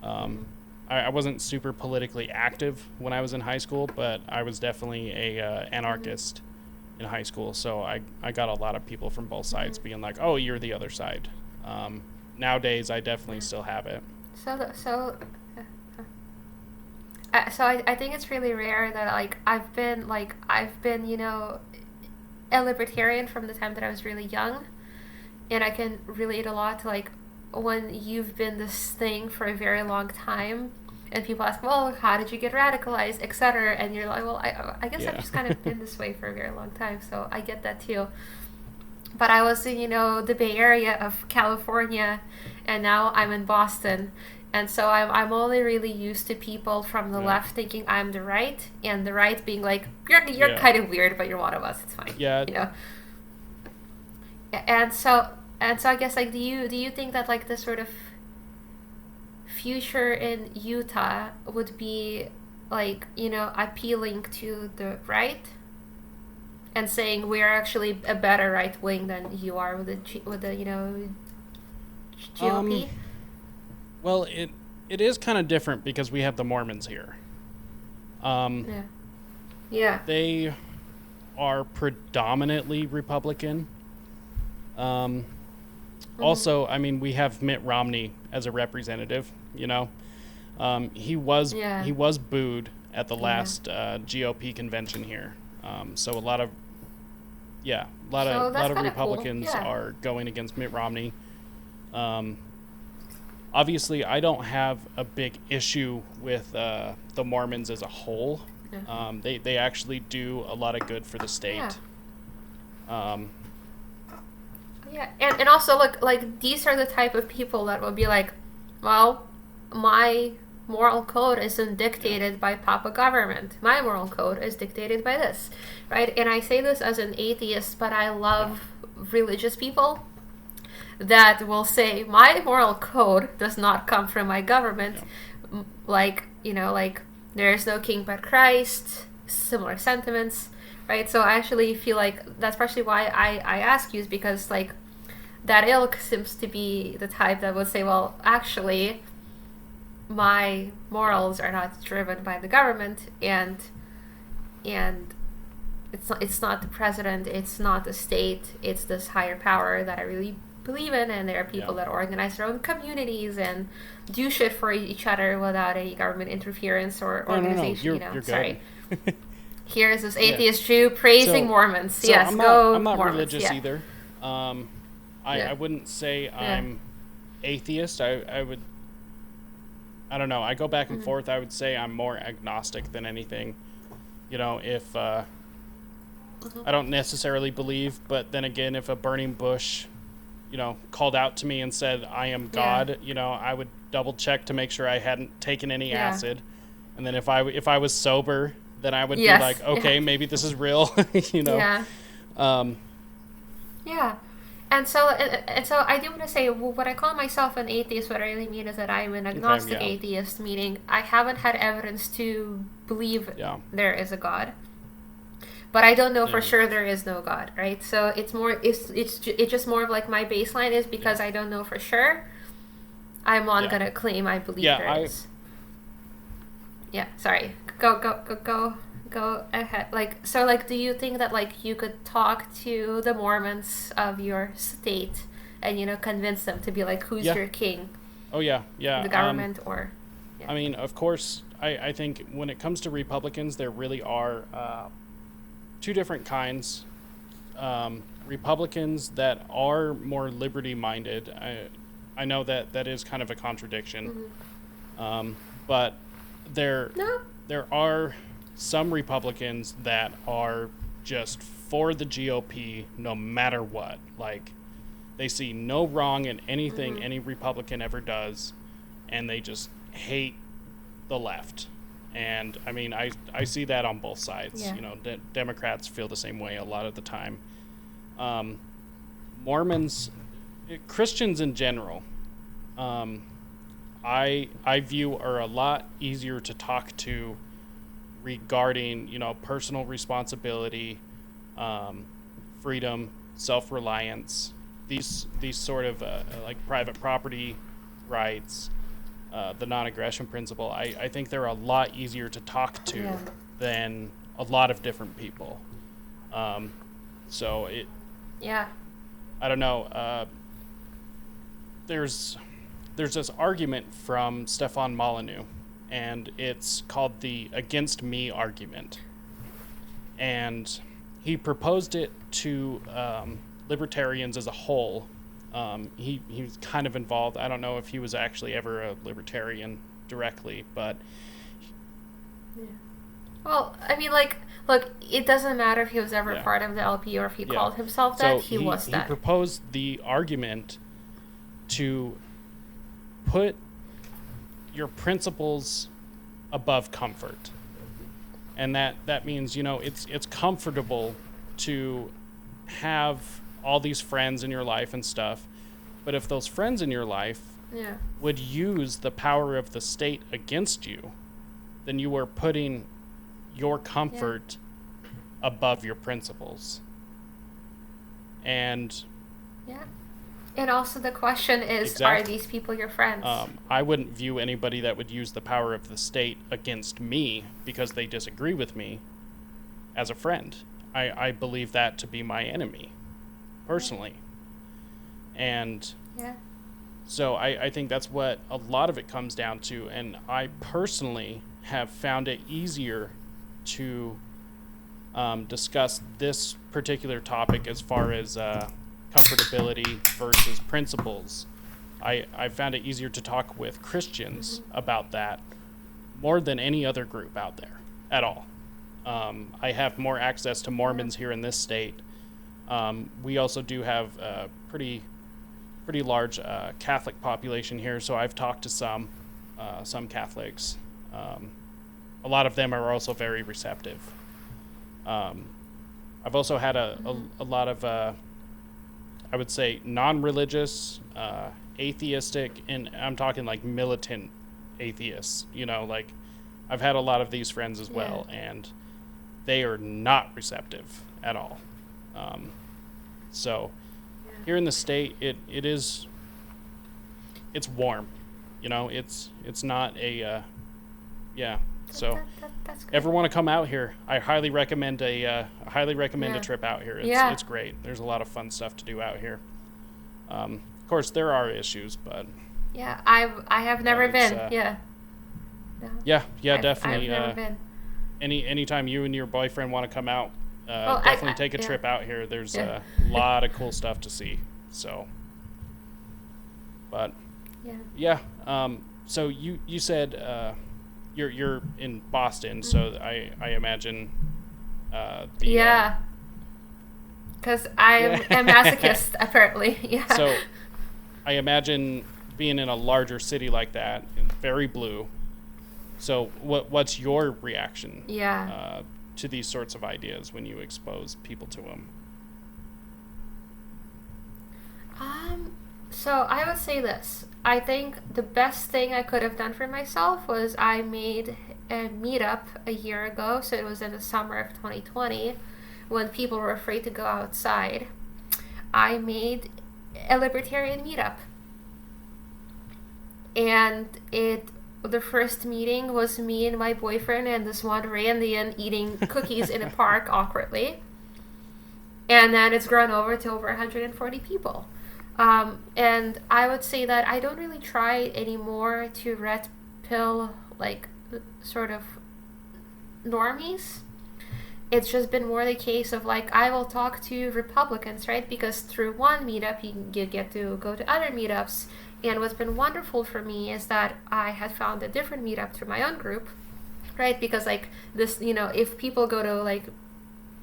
I wasn't super politically active when I was in high school, but I was definitely a anarchist in high school. So I got a lot of people from both sides being like, "Oh, you're the other side." Nowadays, I definitely still have it. So I think it's really rare that I've been you know a libertarian from the time that I was really young, and I can relate a lot to like when you've been this thing for a very long time, and people ask, well, how did you get radicalized, etc., and you're like, well, I guess I've just kind of been this way for a very long time, so I get that too. But I was in, you know, the Bay Area of California, and now I'm in Boston. And so I'm only really used to people from the left thinking I'm the right, and the right being like, you're kind of weird, but you're one of us. It's fine. Yeah. You know. And so I guess like do you think that like this sort of future in Utah would be like, you know, appealing to the right and saying we're actually a better right wing than you are with the you know GOP? Well, it is kind of different because we have the Mormons here. Yeah. They are predominantly Republican. Also, I mean, we have Mitt Romney as a representative. You know, he was booed at the last GOP convention here. So a lot of Republicans are going against Mitt Romney. Obviously, I don't have a big issue with the Mormons as a whole. They actually do a lot of good for the state. And also look, like these are the type of people that will be like, well, my moral code isn't dictated by Papa government. My moral code is dictated by this, right? And I say this as an atheist, but I love religious people that will say my moral code does not come from my government. Like, you know, like there's no king but Christ, similar sentiments, right? So I actually feel like that's partially why I ask you, is because like that ilk seems to be the type that would say, well, actually my morals are not driven by the government, and it's not the president, it's not the state, it's this higher power that I really believe in, and there are people that organize their own communities and do shit for each other without any government interference or organization. No. You're Sorry. good. Here's this atheist Jew praising Mormons. So Yes, I'm not Mormons, religious either. I wouldn't say I'm atheist. I don't know. I go back and forth. I would say I'm more agnostic than anything. If I don't necessarily believe, but then again, if a burning bush, called out to me and said, I am God, I would double check to make sure I hadn't taken any acid. And then if I was sober, then I would be like, okay, maybe this is real, Yeah. Yeah. And so I do want to say, when I call myself an atheist, what I really mean is that I'm an agnostic atheist, meaning I haven't had evidence to believe there is a God. But I don't know for sure there is no God, right? So it's just more of like my baseline is because I don't know for sure. I'm not gonna claim I believe there is. Yeah, sorry. Go ahead. Do you think that you could talk to the Mormons of your state and convince them to be like, who's your king? Oh yeah. The government I mean, of course, I think when it comes to Republicans, there really are two different kinds. Republicans that are more liberty-minded. I know that is kind of a contradiction, but there are some Republicans that are just for the GOP no matter what. Like, they see no wrong in anything any Republican ever does, and they just hate the left. And I mean, I see that on both sides. Democrats feel the same way a lot of the time. Mormons, Christians in general, I view are a lot easier to talk to regarding personal responsibility, freedom, self-reliance, these sort of like private property rights, the non-aggression principle. I think they're a lot easier to talk to than a lot of different people. So it. Yeah. I don't know. There's this argument from Stefan Molyneux, and it's called the against me argument. And he proposed it to libertarians as a whole. He was kind of involved. I don't know if he was actually ever a libertarian directly, but... Well, I mean, look, it doesn't matter if he was ever part of the LP or if he called himself that. He was that. He proposed the argument to put your principles above comfort. And that means, it's comfortable to have all these friends in your life and stuff, but if those friends in your life would use the power of the state against you, then you are putting your comfort above your principles. And and also the question is, are these people your friends? I wouldn't view anybody that would use the power of the state against me because they disagree with me as a friend. I believe that to be my enemy, personally. And so I think that's what a lot of it comes down to. And I personally have found it easier to discuss this particular topic as far as comfortability versus principles. I found it easier to talk with Christians about that more than any other group out there at all. I have more access to Mormons here in this state. We also do have a pretty large Catholic population here, so I've talked to some Catholics. A lot of them are also very receptive. I've also had a lot of, I would say, non-religious, atheistic, and I'm talking like militant atheists. I've had a lot of these friends as well, and they are not receptive at all. So here in the state, it's warm. It's not a So That's good. ever want to come out here, I highly recommend a trip out here. It's great. There's a lot of fun stuff to do out here. Of course, there are issues, but yeah, I have never been. Yeah. No. Yeah, definitely. I've never been. Anytime you and your boyfriend want to come out, definitely take a trip out here. There's a lot of cool stuff to see. So, but yeah. So you said you're in Boston, so I imagine. Because I'm a masochist, apparently. Yeah. So I imagine being in a larger city like that, very blue. So what's your reaction to these sorts of ideas when you expose people to them? So I would say this. I think the best thing I could have done for myself was I made a meetup a year ago. So it was in the summer of 2020 when people were afraid to go outside. I made a libertarian meetup. And the first meeting was me and my boyfriend and this one Randian eating cookies in a park awkwardly. And then it's grown over to over 140 people. And I would say that I don't really try anymore to red pill like sort of normies. It's just been more the case of like I will talk to Republicans, right? Because through one meetup you get to go to other meetups. And what's been wonderful for me is that I had found a different meetup through my own group, right? Because like this, if people go to like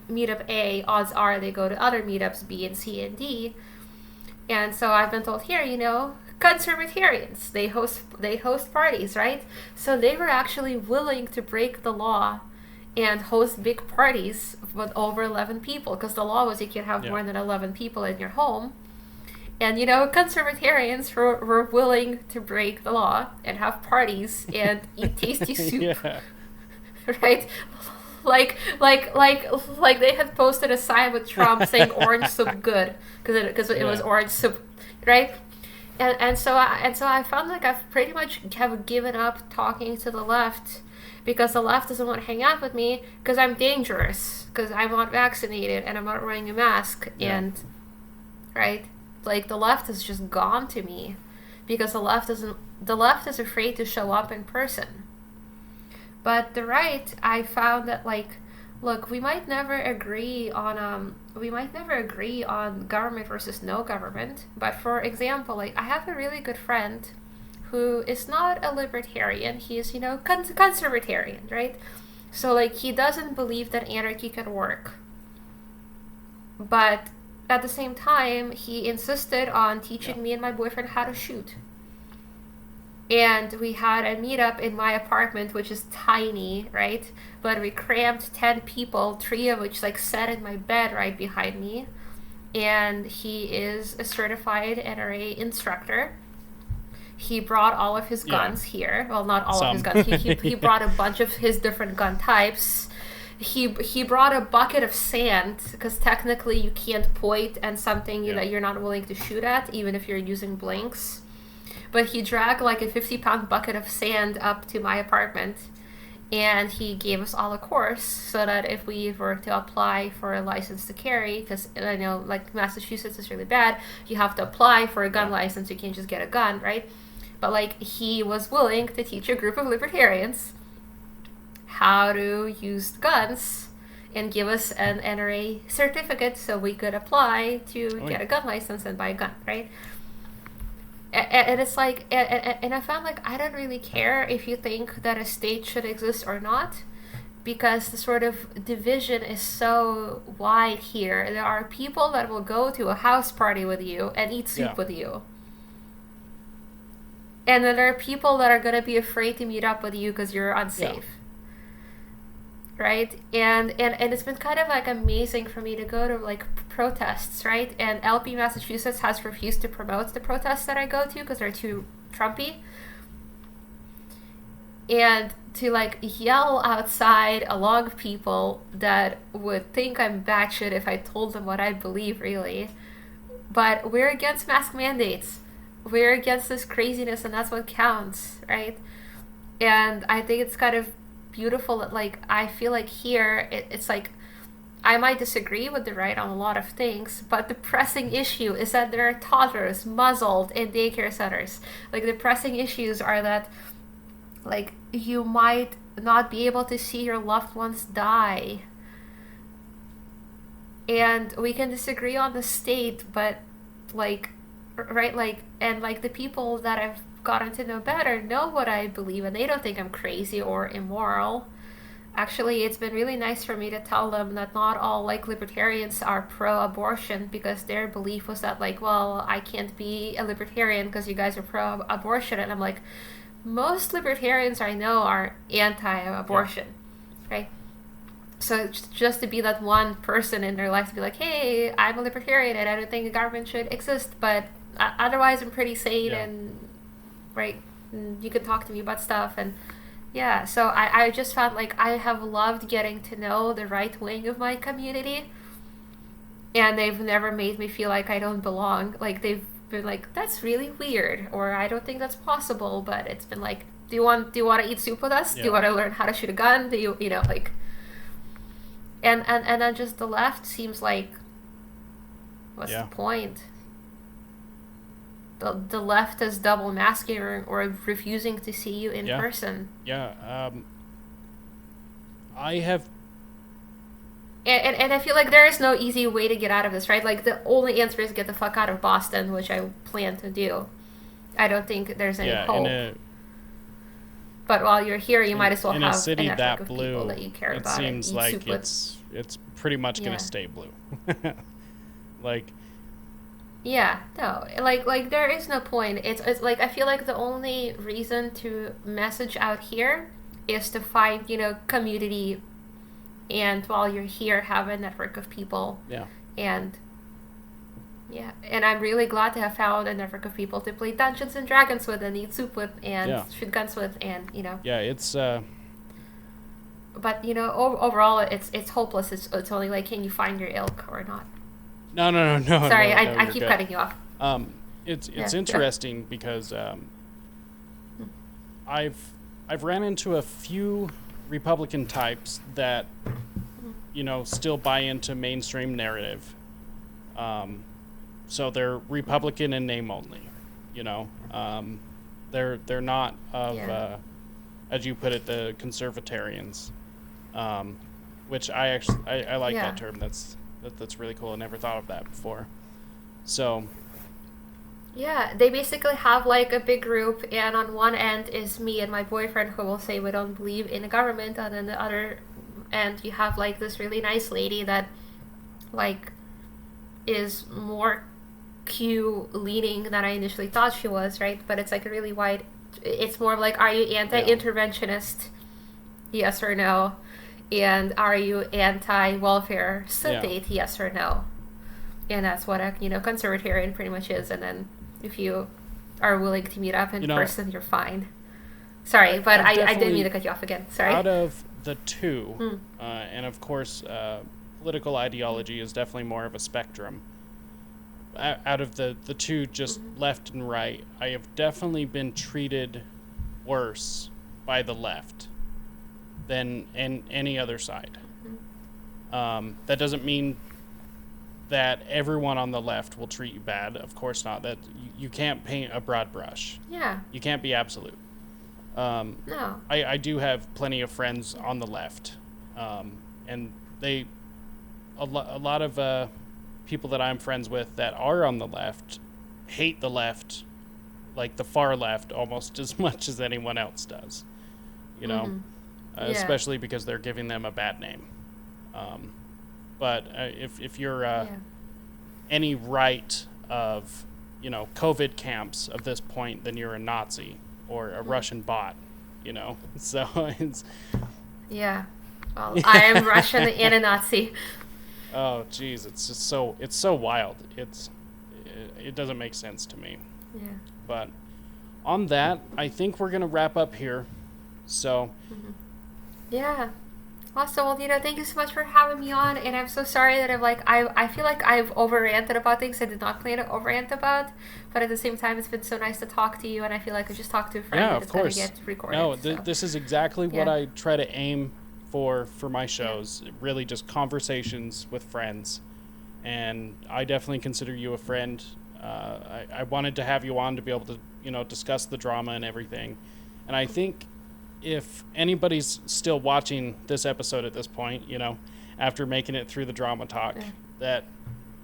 meetup A, odds are they go to other meetups B and C and D. And so I've been told here, conservatarians, they host parties, right? So they were actually willing to break the law and host big parties with over 11 people, because the law was you can't have more than 11 people in your home. And, conservatarians were willing to break the law and have parties and eat tasty soup, right? Like they had posted a sign with Trump saying "orange soup good" because it was orange soup, right? And so I found like I've pretty much have given up talking to the left because the left doesn't want to hang out with me because I'm dangerous, because I'm not vaccinated and I'm not wearing a mask, and right. Like the left is just gone to me because the left is afraid to show up in person. But the right, I found that like, look, we might never agree on government versus no government. But for example, like I have a really good friend who is not a libertarian. He is, conservatarian, right? So like he doesn't believe that anarchy can work. But at the same time, he insisted on teaching me and my boyfriend how to shoot. And we had a meetup in my apartment, which is tiny, right? But we crammed 10 people, 3 of which like sat in my bed right behind me. And he is a certified NRA instructor. He brought all of his guns here. Well, not all of his guns. He brought a bunch of his different gun types. He brought a bucket of sand because technically you can't point at something you're not willing to shoot at, even if you're using blanks. But he dragged like a 50-pound bucket of sand up to my apartment, and he gave us all a course so that if we were to apply for a license to carry, because I know like Massachusetts is really bad, you have to apply for a gun license. You can't just get a gun, right? But like he was willing to teach a group of libertarians how to use guns and give us an NRA certificate so we could apply to get a gun license and buy a gun, right? And it's like, and I found like I don't really care if you think that a state should exist or not, because the sort of division is so wide here. There are people that will go to a house party with you and eat soup with you. And then there are people that are going to be afraid to meet up with you because you're unsafe. Yeah. Right? And it's been kind of like amazing for me to go to like protests, right? And LP Massachusetts has refused to promote the protests that I go to because they're too Trumpy. And to like yell outside along with people that would think I'm batshit if I told them what I believe, really. But we're against mask mandates. We're against this craziness, and that's what counts, right? And I think it's kind of beautiful, like, I feel like here, it's like, I might disagree with the right on a lot of things, but the pressing issue is that there are toddlers muzzled in daycare centers. Like, the pressing issues are that, like, you might not be able to see your loved ones die. And we can disagree on the state, but, like, right, like, and, like, the people that I've gotten to know better know what I believe, and they don't think I'm crazy or immoral. Actually, it's been really nice for me to tell them that not all, like, libertarians are pro-abortion, because their belief was that, like, well, I can't be a libertarian because you guys are pro-abortion. And I'm like, most libertarians I know are anti-abortion, right? So just to be that one person in their life to be like, hey, I'm a libertarian and I don't think the government should exist, but otherwise I'm pretty sane, and right, and you can talk to me about stuff. And yeah, so I just found, like, I have loved getting to know the right wing of my community, and they've never made me feel like I don't belong. Like, they've been like, that's really weird, or I don't think that's possible, but it's been like, do you want to eat soup with us? Do you want to learn how to shoot a gun? Do you know, like, and then just the left seems like, what's the point? The left is double masking or refusing to see you in person. Yeah. I have... And I feel like there is no easy way to get out of this, right? Like, the only answer is get the fuck out of Boston, which I plan to do. I don't think there's any hope. But while you're here, you might as well have a city network that of blue, people that you care it about. Seems like it's pretty much going to stay blue. Like... Yeah, no, like there is no point. It's like, I feel like the only reason to message out here is to find, community, and while you're here, have a network of people. Yeah. And I'm really glad to have found a network of people to play Dungeons and Dragons with, and eat soup with, and shoot guns with, and Yeah, it's But overall, it's hopeless. It's only like, can you find your ilk or not? No. Sorry, no, I keep good. cutting you off. It's interesting because I've ran into a few Republican types that still buy into mainstream narrative. So they're Republican in name only. They're not of as you put it, the conservatarians, which I like that term. That's really cool. I never thought of that before. So... Yeah, they basically have, like, a big group, and on one end is me and my boyfriend, who will say we don't believe in the government, and then the other end you have, like, this really nice lady that, like, is more Q-leaning than I initially thought she was, right? But it's, like, a really wide... It's more of, like, are you anti-interventionist? Yes or no? And are you anti-welfare state? Yes or no? And that's what a conservatarian pretty much is. And then if you are willing to meet up in person, you're fine. Sorry, but I didn't mean to cut you off again. Sorry. Out of the two, and of course, political ideology is definitely more of a spectrum. Out of the two, just left and right, I have definitely been treated worse by the left than any other side. That doesn't mean that everyone on the left will treat you bad. Of course not. That you can't paint a broad brush. Yeah. You can't be absolute. No. I do have plenty of friends on the left, and a lot of people that I'm friends with that are on the left hate the left, like the far left, almost as much as anyone else does. Especially because they're giving them a bad name. But if you're any right of COVID camps of this point, then you're a Nazi or a Russian bot. So it's well, I am Russian and a Nazi. Oh geez, it's just so wild. It doesn't make sense to me. Yeah. But on that, I think we're gonna wrap up here. So yeah. Awesome. Well, thank you so much for having me on, and I'm so sorry that I feel like I've over ranted about things I did not plan to over rant about, but at the same time, it's been so nice to talk to you, and I feel like I just talked to a friend Yeah, and of it's gonna course. get recorded. No, So this is exactly what yeah, I try to aim for my shows. Really, just conversations with friends, and I definitely consider you a friend. I wanted to have you on to be able to discuss the drama and everything, and I think if anybody's still watching this episode at this point, after making it through the drama talk, yeah, that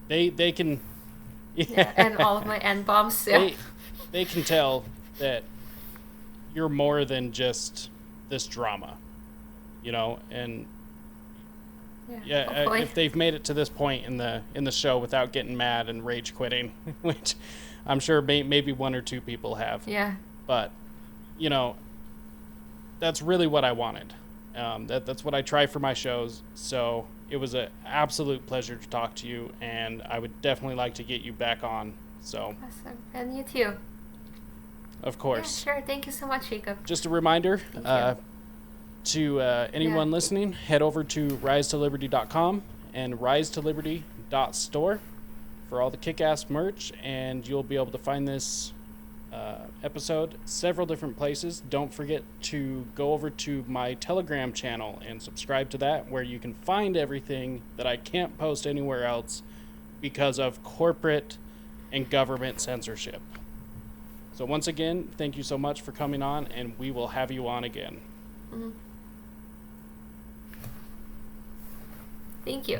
they can, yeah, and all of my N bombs. Yeah, they can tell that you're more than just this drama, and yeah, hopefully. if they've made it to this point in the show without getting mad and rage quitting, which I'm sure maybe one or two people have, Yeah. but that's really what I wanted. That's what I try for my shows. So it was an absolute pleasure to talk to you, and I would definitely like to get you back on. So, Awesome. And you too. of Yeah, course. sure. Thank you so much, Jacob. Just a reminder to anyone Yeah. listening, head over to risetoliberty.com and risetoliberty.store for all the kick-ass merch, and you'll be able to find this episode several different places. Don't forget to go over to my Telegram channel and subscribe to that, where you can find everything that I can't post anywhere else because of corporate and government censorship. So once again, thank you so much for coming on, and we will have you on again. Thank you.